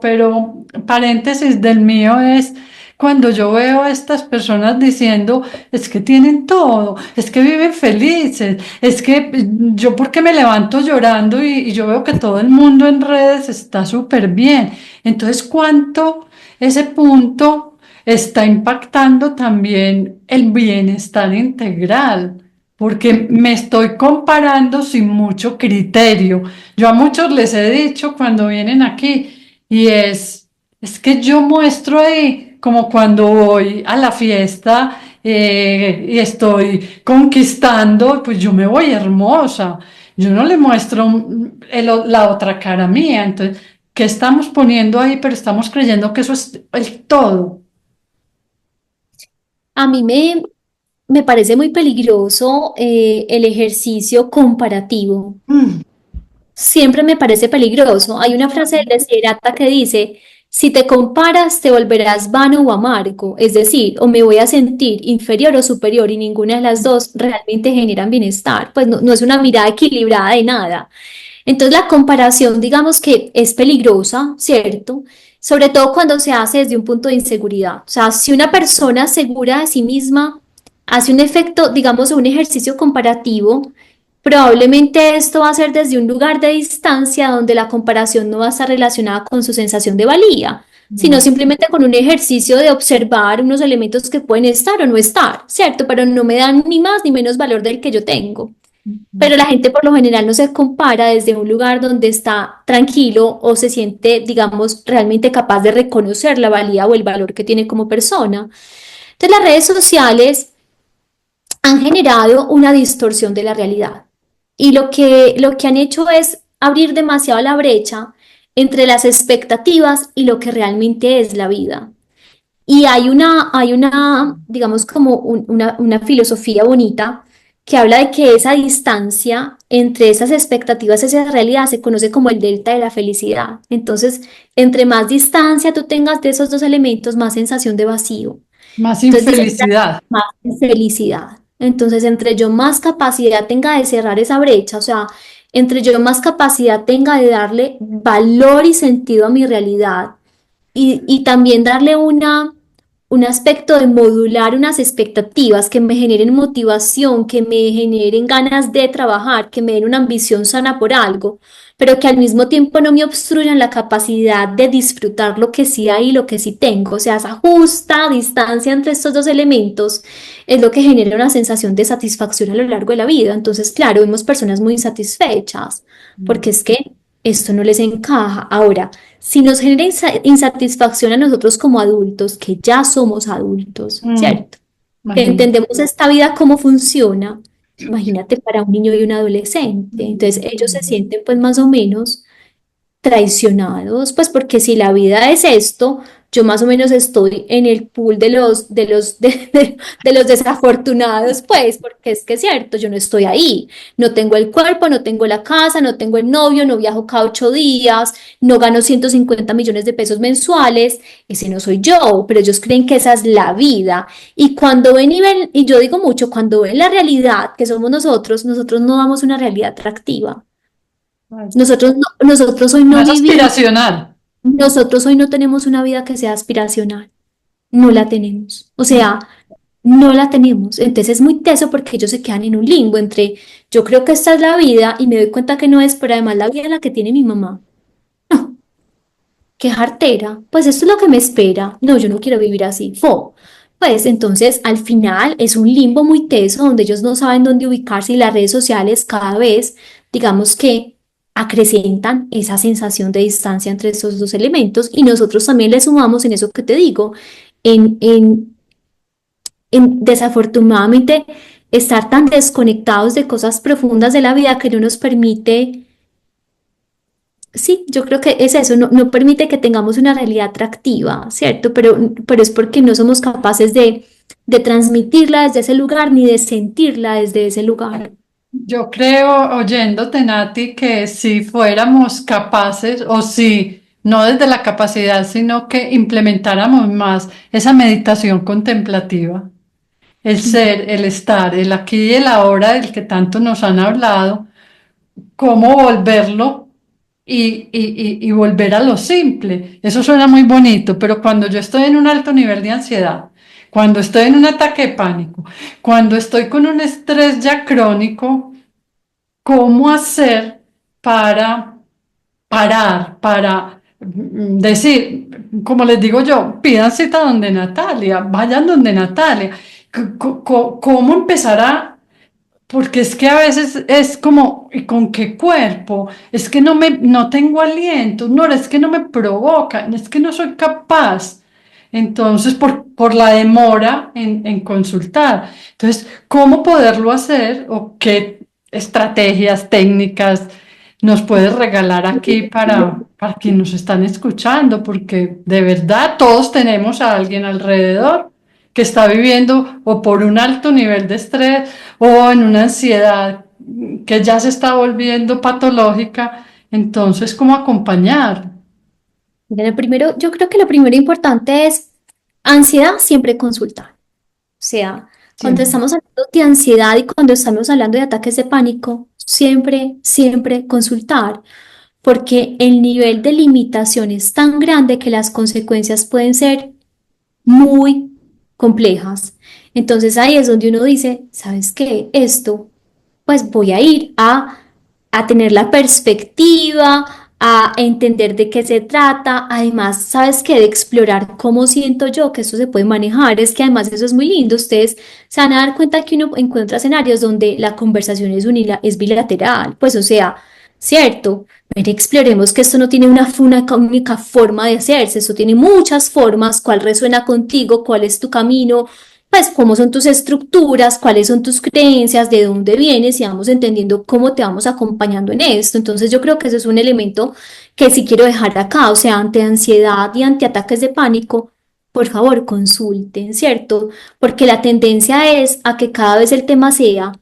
paréntesis del mío es cuando yo veo a estas personas diciendo, es que tienen todo, es que viven felices, es que yo porque me levanto llorando y yo veo que todo el mundo en redes está súper bien. Entonces, ¿cuánto ese punto está impactando también el bienestar integral? Porque me estoy comparando sin mucho criterio. Yo a muchos les he dicho cuando vienen aquí y es que yo muestro ahí como cuando voy a la fiesta y estoy conquistando, pues yo me voy hermosa. Yo no le muestro la otra cara mía. Entonces, ¿qué estamos poniendo ahí? Pero estamos creyendo que eso es el todo. A mí me parece muy peligroso el ejercicio comparativo. Mm. Siempre me parece peligroso. Hay una frase del Desiderata que dice, si te comparas te volverás vano o amargo, es decir, o me voy a sentir inferior o superior y ninguna de las dos realmente generan bienestar. Pues no es una mirada equilibrada de nada. Entonces la comparación, digamos que es peligrosa, ¿cierto? Sobre todo cuando se hace desde un punto de inseguridad. O sea, si una persona segura de sí misma hace un efecto, digamos, un ejercicio comparativo, probablemente esto va a ser desde un lugar de distancia donde la comparación no va a estar relacionada con su sensación de valía, sino simplemente con un ejercicio de observar unos elementos que pueden estar o no estar, ¿cierto? Pero no me dan ni más ni menos valor del que yo tengo. Pero la gente por lo general no se compara desde un lugar donde está tranquilo o se siente, digamos, realmente capaz de reconocer la valía o el valor que tiene como persona. Entonces las redes sociales han generado una distorsión de la realidad y lo que han hecho es abrir demasiado la brecha entre las expectativas y lo que realmente es la vida. Y digamos, como una filosofía bonita que habla de que esa distancia entre esas expectativas y esa realidad se conoce como el delta de la felicidad. Entonces, entre más distancia tú tengas de esos dos elementos, más sensación de vacío. Más Entonces, dice infelicidad. más felicidad. Entonces, entre yo más capacidad tenga de cerrar esa brecha, o sea, entre yo más capacidad tenga de darle valor y sentido a mi realidad y también darle un aspecto de modular unas expectativas que me generen motivación, que me generen ganas de trabajar, que me den una ambición sana por algo, pero que al mismo tiempo no me obstruyan la capacidad de disfrutar lo que sí hay y lo que sí tengo. O sea, esa justa distancia entre estos dos elementos es lo que genera una sensación de satisfacción a lo largo de la vida. Entonces, claro, vemos personas muy insatisfechas porque es que esto no les encaja. Ahora, si nos genera insatisfacción a nosotros como adultos, que ya somos adultos, Mm, ¿cierto? Que imagínate. entendemos esta vida cómo funciona, imagínate para un niño y un adolescente. Entonces ellos se sienten pues más o menos traicionados, pues porque si la vida es esto, yo más o menos estoy en el pool de los desafortunados, pues, porque es que es cierto, yo no estoy ahí, no tengo el cuerpo, no tengo la casa, no tengo el novio, no viajo cada 8 días, no gano 150 millones de pesos mensuales, ese no soy yo, pero ellos creen que esa es la vida. Y cuando ven, y yo digo mucho, cuando ven la realidad que somos nosotros no damos una realidad atractiva. Nosotros hoy No no es vivimos, aspiracional. nosotros hoy no tenemos una vida que sea aspiracional, no la tenemos, o Mm. sea, no la tenemos. Entonces es muy teso porque ellos se quedan en un limbo entre yo creo que esta es la vida y me doy cuenta que no es, pero además la vida es la que tiene mi mamá. No, qué jartera, pues esto es lo que me espera. No, yo no quiero vivir así. Fo. Pues entonces al final es un limbo muy teso donde ellos no saben dónde ubicarse y las redes sociales cada vez, digamos que acrecentan esa sensación de distancia entre estos dos elementos y nosotros también le sumamos en eso que te digo, en, en, en desafortunadamente estar tan desconectados de cosas profundas de la vida que no nos permite. Sí, yo creo que es eso, no permite que tengamos una realidad atractiva, ¿cierto? Pero es porque no somos capaces de transmitirla desde ese lugar ni de sentirla desde ese lugar. Yo creo, oyéndote, Nati, que si fuéramos capaces, o si no desde la capacidad, sino que implementáramos más esa meditación contemplativa, el ser, el estar, el aquí y el ahora del que tanto nos han hablado, cómo volverlo y volver a lo simple. Eso suena muy bonito, pero cuando yo estoy en un alto nivel de ansiedad, cuando estoy en un ataque de pánico, cuando estoy con un estrés ya crónico, ¿cómo hacer para parar, para decir, como les digo yo, pidan cita donde Natalia, vayan donde Natalia? ¿Cómo empezar a porque es que a veces es como, ¿y con qué cuerpo? Es que no tengo aliento, no, es que no me provoca, es que no soy capaz. Entonces, por la demora en consultar. Entonces, ¿cómo poderlo hacer o qué estrategias técnicas nos puedes regalar aquí para quienes nos están escuchando? Porque de verdad todos tenemos a alguien alrededor que está viviendo o por un alto nivel de estrés o en una ansiedad que ya se está volviendo patológica. Entonces, ¿cómo acompañar? Mira, yo creo que lo primero importante es ansiedad, siempre consultar. O sea, cuando Siempre. estamos hablando de ansiedad y cuando estamos hablando de ataques de pánico, siempre, siempre consultar, porque el nivel de limitación es tan grande que las consecuencias pueden ser muy complejas. Entonces ahí es donde uno dice, ¿sabes qué? Esto, pues voy a ir a tener la perspectiva, a entender de qué se trata. Además, ¿sabes qué? De explorar cómo siento yo que esto se puede manejar. Es que además eso es muy lindo. Ustedes se van a dar cuenta que uno encuentra escenarios donde la conversación es bilateral. Pues o sea, ¿cierto? Pero exploremos que esto no tiene una única forma de hacerse, esto tiene muchas formas, cuál resuena contigo, cuál es tu camino, pues cómo son tus estructuras, cuáles son tus creencias, de dónde vienes y vamos entendiendo cómo te vamos acompañando en esto. Entonces yo creo que ese es un elemento que sí quiero dejar acá, o sea, ante ansiedad y ante ataques de pánico, por favor consulten, ¿cierto? Porque la tendencia es a que cada vez el tema sea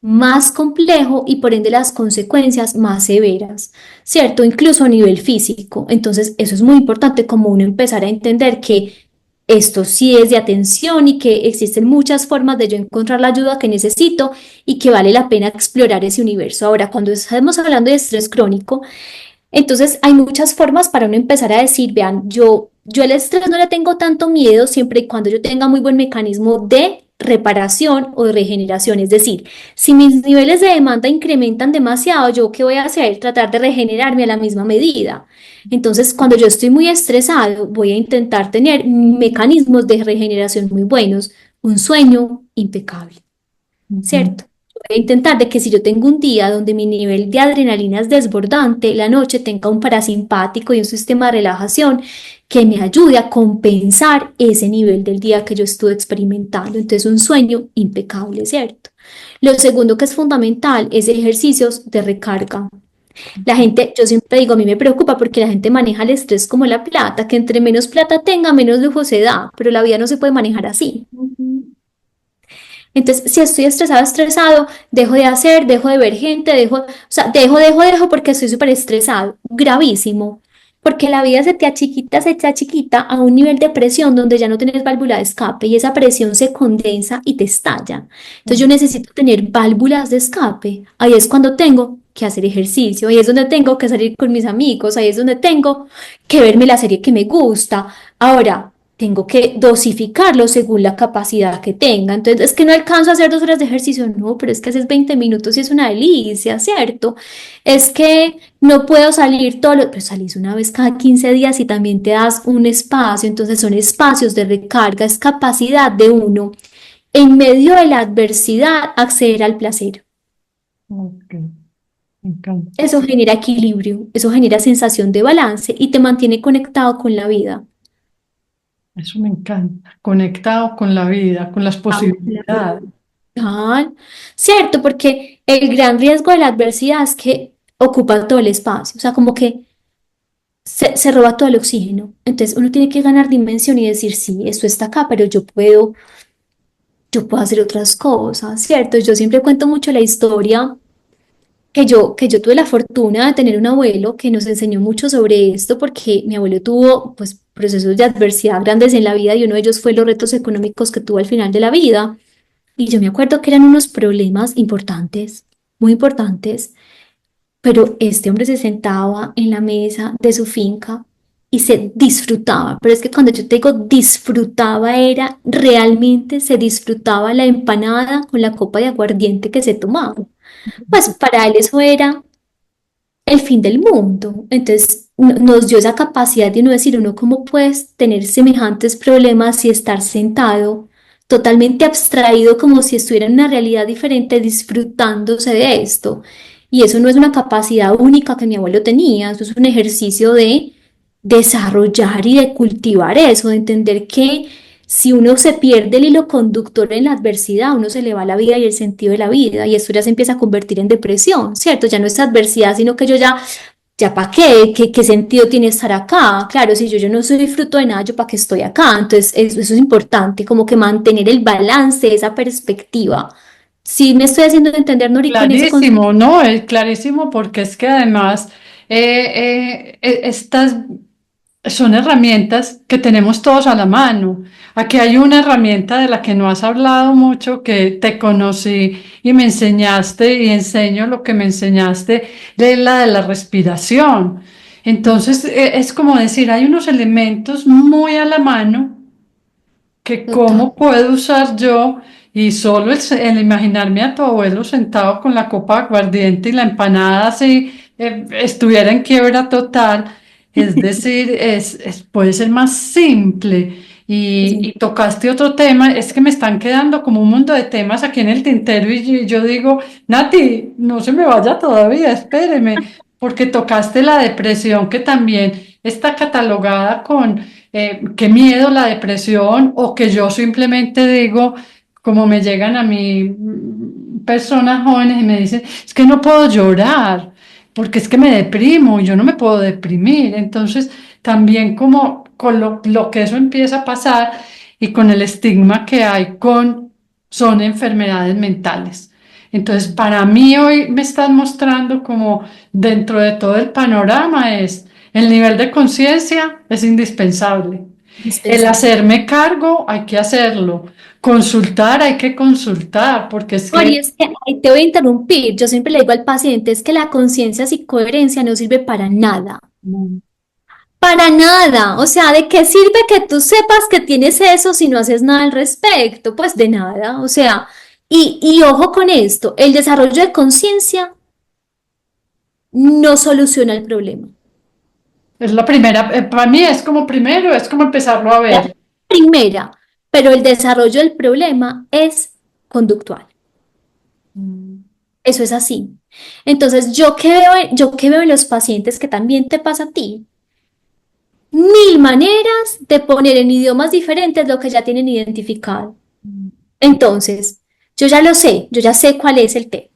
más complejo y por ende las consecuencias más severas, ¿cierto? Incluso a nivel físico. Entonces, eso es muy importante como uno empezar a entender que esto sí es de atención y que existen muchas formas de yo encontrar la ayuda que necesito y que vale la pena explorar ese universo. Ahora, cuando estamos hablando de estrés crónico, entonces hay muchas formas para uno empezar a decir, vean, yo al estrés no le tengo tanto miedo siempre y cuando yo tenga muy buen mecanismo de reparación o de regeneración. Es decir, si mis niveles de demanda incrementan demasiado, ¿yo qué voy a hacer? Tratar de regenerarme a la misma medida. Entonces, cuando yo estoy muy estresado, voy a intentar tener mecanismos de regeneración muy buenos, un sueño impecable, Ujú. ¿cierto? Voy a intentar de que si yo tengo un día donde mi nivel de adrenalina es desbordante, la noche tenga un parasimpático y un sistema de relajación que me ayude a compensar ese nivel del día que yo estuve experimentando. Entonces, un sueño impecable, ¿cierto? Lo segundo que es fundamental es ejercicios de recarga. La gente, yo siempre digo, a mí me preocupa porque la gente maneja el estrés como la plata, que entre menos plata tenga, menos lujo se da, pero la vida no se puede manejar así. Ujú. Entonces, si estoy estresado, dejo de hacer, dejo de ver gente, o sea, dejo porque estoy súper estresado. Gravísimo. Porque la vida se te achiquita a un nivel de presión donde ya no tienes válvula de escape y esa presión se condensa y te estalla. Entonces yo necesito tener válvulas de escape. Ahí es cuando tengo que hacer ejercicio, ahí es donde tengo que salir con mis amigos, ahí es donde tengo que verme la serie que me gusta. Ahora, tengo que dosificarlo según la capacidad que tenga. Entonces, es que no alcanzo a hacer 2 horas de ejercicio, no, pero es que haces 20 minutos y es una delicia, ¿cierto? Es que no puedo salir pero salís una vez cada 15 días y también te das un espacio, entonces son espacios de recarga, es capacidad de uno en medio de la adversidad acceder al placer. Ok, me encanta. Eso genera equilibrio, eso genera sensación de balance y te mantiene conectado con la vida. Eso me encanta. Conectado con la vida, con las posibilidades. Total. Cierto, porque el gran riesgo de la adversidad es que ocupa todo el espacio, o sea, como que se roba todo el oxígeno. Entonces uno tiene que ganar dimensión y decir, sí, esto está acá, pero yo puedo hacer otras cosas, ¿cierto? Yo siempre cuento mucho la historia que yo tuve la fortuna de tener un abuelo que nos enseñó mucho sobre esto, porque mi abuelo tuvo, pues, procesos de adversidad grandes en la vida y uno de ellos fue los retos económicos que tuvo al final de la vida. Y yo me acuerdo que eran unos problemas importantes, muy importantes, pero este hombre se sentaba en la mesa de su finca y se disfrutaba. Pero es que cuando yo te digo disfrutaba, era realmente se disfrutaba la empanada con la copa de aguardiente que se tomaba. Pues para él eso era el fin del mundo. Entonces nos dio esa capacidad de uno decir, uno cómo puedes tener semejantes problemas y estar sentado totalmente abstraído como si estuviera en una realidad diferente disfrutándose de esto. Y eso no es una capacidad única que mi abuelo tenía, eso es un ejercicio de desarrollar y de cultivar eso, de entender que si uno se pierde el hilo conductor en la adversidad, uno se le va la vida y el sentido de la vida, y esto ya se empieza a convertir en depresión, ¿cierto? Ya no es adversidad, sino que yo ya para qué, qué sentido tiene estar acá. Claro, si yo no soy fruto de nada, yo para qué estoy acá. Entonces, eso es importante, como que mantener el balance, esa perspectiva. Si me estoy haciendo entender, Nori, con ese concepto. Clarísimo, ¿no? Es clarísimo porque es que además estas son herramientas que tenemos todos a la mano. Aquí hay una herramienta de la que no has hablado mucho, que te conocí y me enseñaste y enseño lo que me enseñaste, de la respiración. Entonces, es como decir, hay unos elementos muy a la mano que Total. cómo puedo usar yo y solo el imaginarme a tu abuelo sentado con la copa de aguardiente y la empanada así estuviera en quiebra total, es decir, puede ser más simple. Sí. Y tocaste otro tema, es que me están quedando como un mundo de temas aquí en el tintero y yo digo, Nati, no se me vaya todavía, espéreme, porque tocaste la depresión que también está catalogada con qué miedo la depresión o que yo simplemente digo, como me llegan a mí personas jóvenes y me dicen, es que no puedo llorar porque es que me deprimo y yo no me puedo deprimir. Entonces, también como con lo que eso empieza a pasar y con el estigma que hay son enfermedades mentales. Entonces, para mí hoy me están mostrando como dentro de todo el panorama es el nivel de conciencia es indispensable. El Indispensable. hacerme cargo hay que hacerlo. Consultar hay que consultar, porque es Mari, que es que ahí te voy a interrumpir. Yo siempre le digo al paciente, es que la conciencia sin coherencia no sirve para nada. mm, Para nada. O sea, ¿de qué sirve que tú sepas que tienes eso si no haces nada al respecto? Pues de nada. O sea, y ojo con esto, el desarrollo de conciencia no soluciona el problema. es la primera, para mí es como primero, es como empezarlo a La ver. primera, pero el desarrollo del problema es conductual. Mm, Eso es así. Entonces, yo que veo en los pacientes que también te pasa a ti, mil maneras de poner en idiomas diferentes lo que ya tienen identificado. mm, Entonces, yo ya lo sé, yo ya sé cuál es el tema.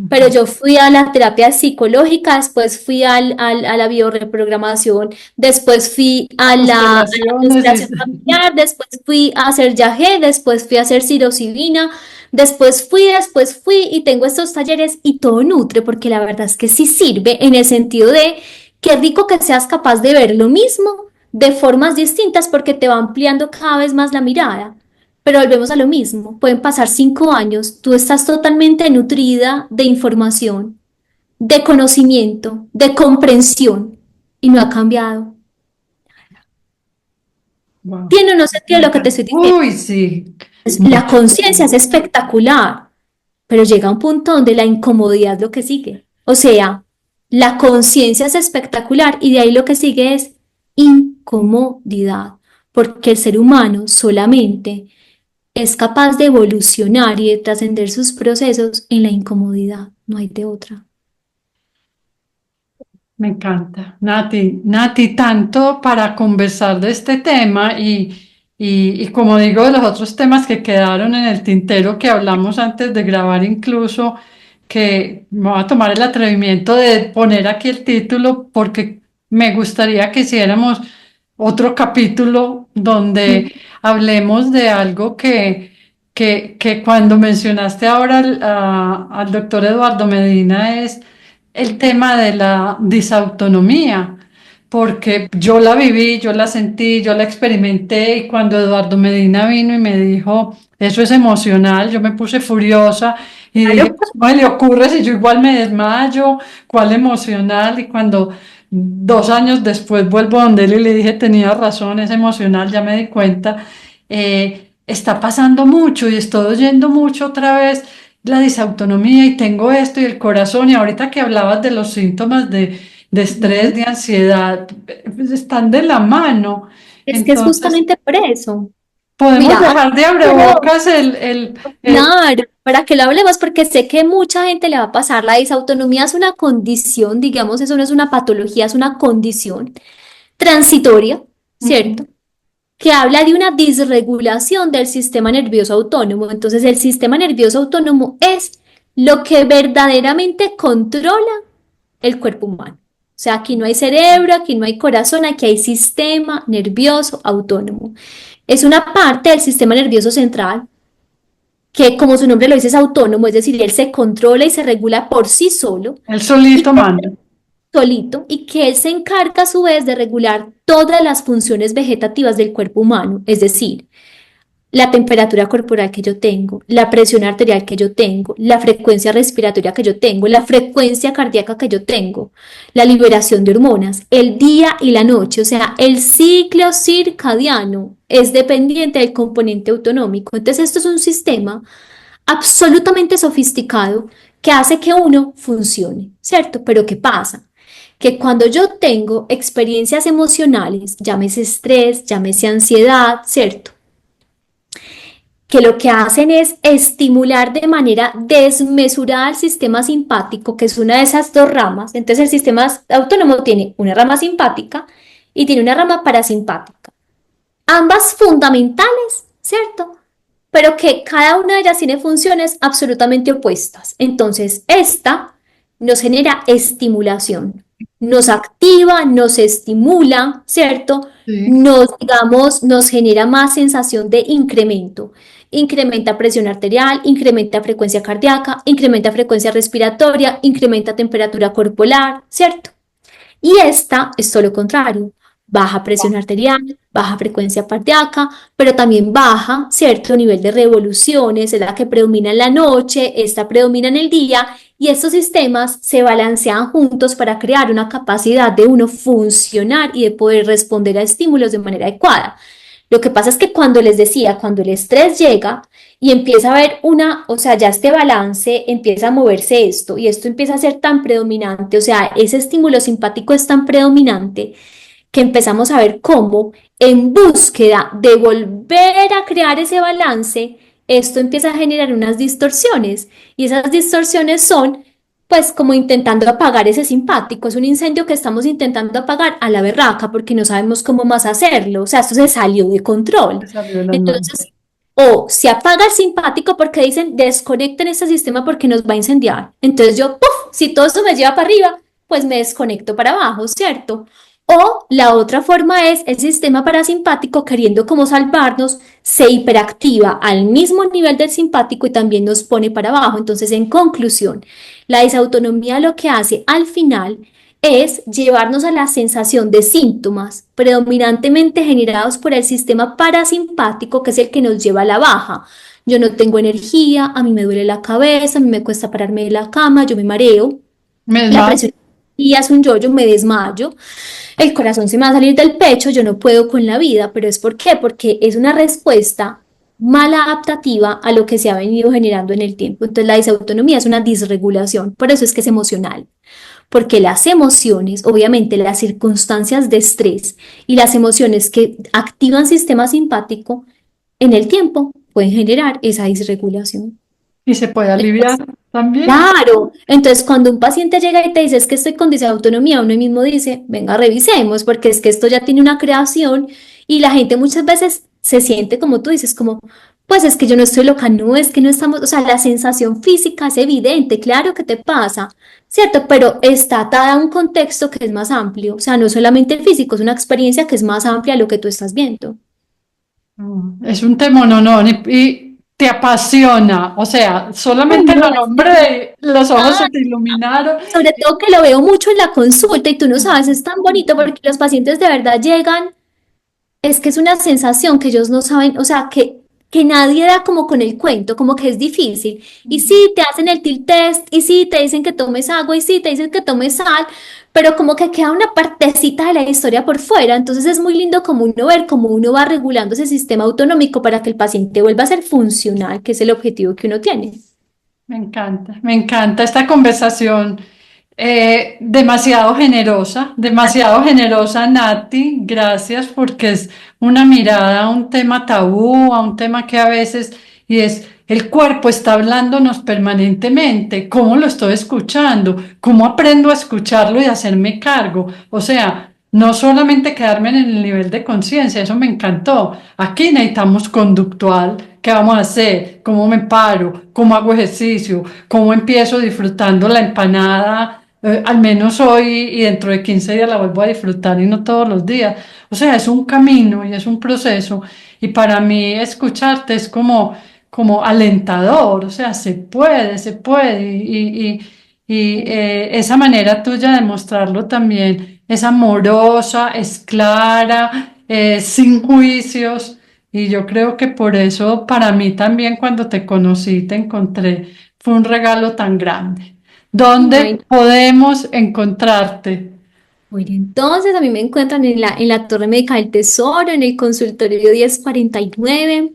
Pero mm. yo fui a la terapia psicológica, después fui a la bioreprogramación, después fui a la Constelaciones, constelación familiar, después fui a hacer yagé, después fui a hacer psilocibina, después fui y tengo estos talleres y todo nutre, porque la verdad es que sí sirve en el sentido de qué rico que seas capaz de ver lo mismo de formas distintas porque te va ampliando cada vez más la mirada. Pero volvemos a lo mismo, pueden pasar 5 años, tú estás totalmente nutrida de información, de conocimiento, de comprensión y no ha cambiado. Wow. ¿Tiene o no sentido lo que te estoy diciendo? Uy, sí. La conciencia es espectacular, pero llega un punto donde la incomodidad es lo que sigue. O sea, la conciencia es espectacular y de ahí lo que sigue es incomodidad, porque el ser humano solamente es capaz de evolucionar y de trascender sus procesos en la incomodidad, no hay de otra. Me encanta. Nati, tanto para conversar de este tema y como digo, de los otros temas que quedaron en el tintero que hablamos antes de grabar incluso, que me voy a tomar el atrevimiento de poner aquí el título porque me gustaría que hiciéramos otro capítulo donde hablemos de algo que cuando mencionaste ahora al doctor Eduardo Medina es el tema de la disautonomía, porque yo la viví, yo la sentí, yo la experimenté y cuando Eduardo Medina vino y me dijo, eso es emocional, yo me puse furiosa y dije, Claro. pues, ¿cómo le ocurre si yo igual me desmayo? ¿Cuál emocional? Y cuando 2 años después vuelvo donde él y le dije, tenía razón, es emocional, ya me di cuenta, está pasando mucho y estoy oyendo mucho otra vez la disautonomía y tengo esto y el corazón y ahorita que hablabas de los síntomas de estrés, Ujú. de ansiedad, pues están de la mano. Es que es Entonces, justamente por eso. podemos Mira, dejar de pero abrebocas claro, para que lo hablemos, porque sé que mucha gente le va a pasar. La disautonomía es una condición, digamos, eso no es una patología, es una condición transitoria, Ujú. ¿cierto? Que habla de una disregulación del sistema nervioso autónomo. Entonces, el sistema nervioso autónomo es lo que verdaderamente controla el cuerpo humano. O sea, aquí no hay cerebro, aquí no hay corazón, aquí hay sistema nervioso autónomo. Es una parte del sistema nervioso central que, como su nombre lo dice, es autónomo, es decir, él se controla y se regula por sí solo Él y solito manda. solito, y que él se encarga a su vez de regular todas las funciones vegetativas del cuerpo humano, es decir, la temperatura corporal que yo tengo, la presión arterial que yo tengo, la frecuencia respiratoria que yo tengo, la frecuencia cardíaca que yo tengo, la liberación de hormonas, el día y la noche, o sea, el ciclo circadiano es dependiente del componente autonómico. Entonces, esto es un sistema absolutamente sofisticado que hace que uno funcione, ¿cierto? Pero ¿qué pasa? Que cuando yo tengo experiencias emocionales, llámese estrés, llámese ansiedad, ¿cierto? Que lo que hacen es estimular de manera desmesurada el sistema simpático, que es una de esas dos ramas. Entonces el sistema autónomo tiene una rama simpática y tiene una rama parasimpática. Ambas fundamentales, ¿cierto? Pero que cada una de ellas tiene funciones absolutamente opuestas. Entonces, esta nos genera estimulación, nos activa, nos estimula, ¿cierto? Sí. Nos genera más sensación de incremento. Incrementa presión arterial, incrementa frecuencia cardíaca, incrementa frecuencia respiratoria, incrementa temperatura corporal, ¿cierto? Y esta es todo lo contrario, baja presión arterial, baja frecuencia cardíaca, pero también baja cierto nivel de revoluciones, es la que predomina en la noche, esta predomina en el día, y estos sistemas se balancean juntos para crear una capacidad de uno funcionar y de poder responder a estímulos de manera adecuada. Lo que pasa es que cuando les decía, cuando el estrés llega y empieza a haber o sea, ya este balance, empieza a moverse esto y esto empieza a ser tan predominante, o sea, ese estímulo simpático es tan predominante que empezamos a ver cómo en búsqueda de volver a crear ese balance, esto empieza a generar unas distorsiones y esas distorsiones son pues como intentando apagar ese simpático, es un incendio que estamos intentando apagar a la berraca porque no sabemos cómo más hacerlo, o sea, esto se salió de control. Me salió de las manos. Entonces, o se apaga el simpático porque dicen desconecten este sistema porque nos va a incendiar. Entonces yo, ¡puf! Si todo eso me lleva para arriba, pues me desconecto para abajo, ¿cierto? O la otra forma es el sistema parasimpático queriendo como salvarnos, se hiperactiva al mismo nivel del simpático y también nos pone para abajo. Entonces, en conclusión, la disautonomía lo que hace al final es llevarnos a la sensación de síntomas predominantemente generados por el sistema parasimpático, que es el que nos lleva a la baja. Yo no tengo energía, a mí me duele la cabeza, a mí me cuesta pararme de la cama, yo me mareo, Me la desmayo. presión días un yo-yo, me desmayo, el corazón se me va a salir del pecho, yo no puedo con la vida, pero ¿es por qué? Porque es una respuesta mal adaptativa a lo que se ha venido generando en el tiempo. Entonces la disautonomía es una disregulación, por eso es que es emocional, porque las emociones, obviamente las circunstancias de estrés y las emociones que activan sistema simpático en el tiempo pueden generar esa disregulación. y se puede aliviar también. Claro, entonces cuando un paciente llega y te dice es que estoy con disautonomía, uno mismo dice, venga, revisemos, porque es que esto ya tiene una creación y la gente muchas veces se siente como tú dices, como, pues es que yo no estoy loca, no, es que no estamos, o sea, la sensación física es evidente, claro que te pasa, ¿cierto? Pero está atada a un contexto que es más amplio, o sea, no solamente el físico, es una experiencia que es más amplia a lo que tú estás viendo. Es un tema, no, no, y te apasiona, o sea, Uy, solamente no, lo nombré, los ojos se te iluminaron. sobre todo que lo veo mucho en la consulta y tú no sabes, es tan bonito porque los pacientes de verdad llegan. Es que es una sensación que ellos no saben, o sea, que nadie da como con el cuento, como que es difícil. Y sí, te hacen el tilt test, y sí, te dicen que tomes agua, y sí, te dicen que tomes sal, pero como que queda una partecita de la historia por fuera. Entonces es muy lindo como uno ver cómo uno va regulando ese sistema autonómico para que el paciente vuelva a ser funcional, que es el objetivo que uno tiene. Me encanta esta conversación, demasiado generosa, Nati. Gracias porque es una mirada a un tema tabú, a un tema que a veces, y es el cuerpo está hablándonos permanentemente. ¿Cómo lo estoy escuchando? ¿Cómo aprendo a escucharlo y a hacerme cargo? O sea, no solamente quedarme en el nivel de conciencia, eso me encantó. Aquí necesitamos conductual. ¿Qué vamos a hacer? ¿Cómo me paro? ¿Cómo hago ejercicio? ¿Cómo empiezo disfrutando la empanada? Al menos hoy y dentro de 15 días la vuelvo a disfrutar y no todos los días. O sea, es un camino y es un proceso. Y para mí escucharte es como alentador. O sea, se puede. Esa manera tuya de mostrarlo también es amorosa, es clara, sin juicios. Y yo creo que por eso para mí también cuando te conocí, te encontré, fue un regalo tan grande. ¿Dónde Ay, podemos encontrarte? bueno, entonces a mí me encuentran en la Torre Médica del Tesoro, en el consultorio 1049.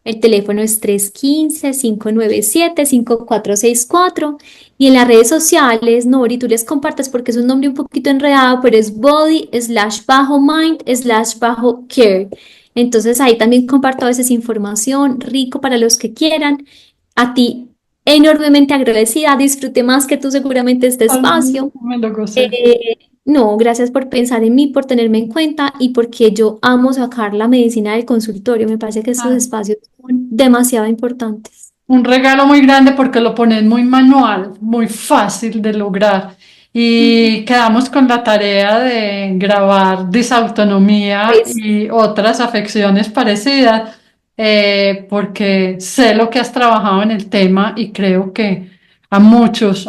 El teléfono es 315-597-5464. Y en las redes sociales, Nori, tú les compartes porque es un nombre un poquito enredado, pero es body/mind/care. Entonces ahí también comparto a veces información rico para los que quieran. A ti, enormemente agradecida. Disfruté más que tú seguramente este Ay, espacio. me lo gocé. No, gracias por pensar en mí, por tenerme en cuenta y porque yo amo sacar la medicina del consultorio. Me parece que estos Ay, espacios son demasiado importantes. un regalo muy grande porque lo pones muy manual, muy fácil de lograr. Y quedamos con la tarea de grabar disautonomía Pues, y otras afecciones parecidas, porque sé lo que has trabajado en el tema y creo que a muchos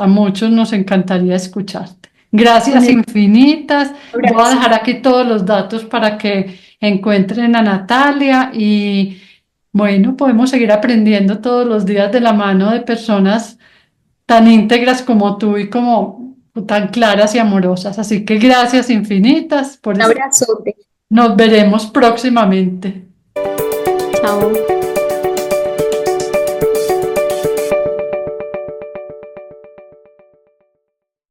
nos encantaría escucharte. con Gracias el infinitas. Voy a abrazo. dejar aquí todos los datos para que encuentren a Natalia y bueno, podemos seguir aprendiendo todos los días de la mano de personas tan íntegras como tú y como tan claras y amorosas. Así que gracias infinitas por Un esto. abrazote. Nos veremos próximamente. Chao.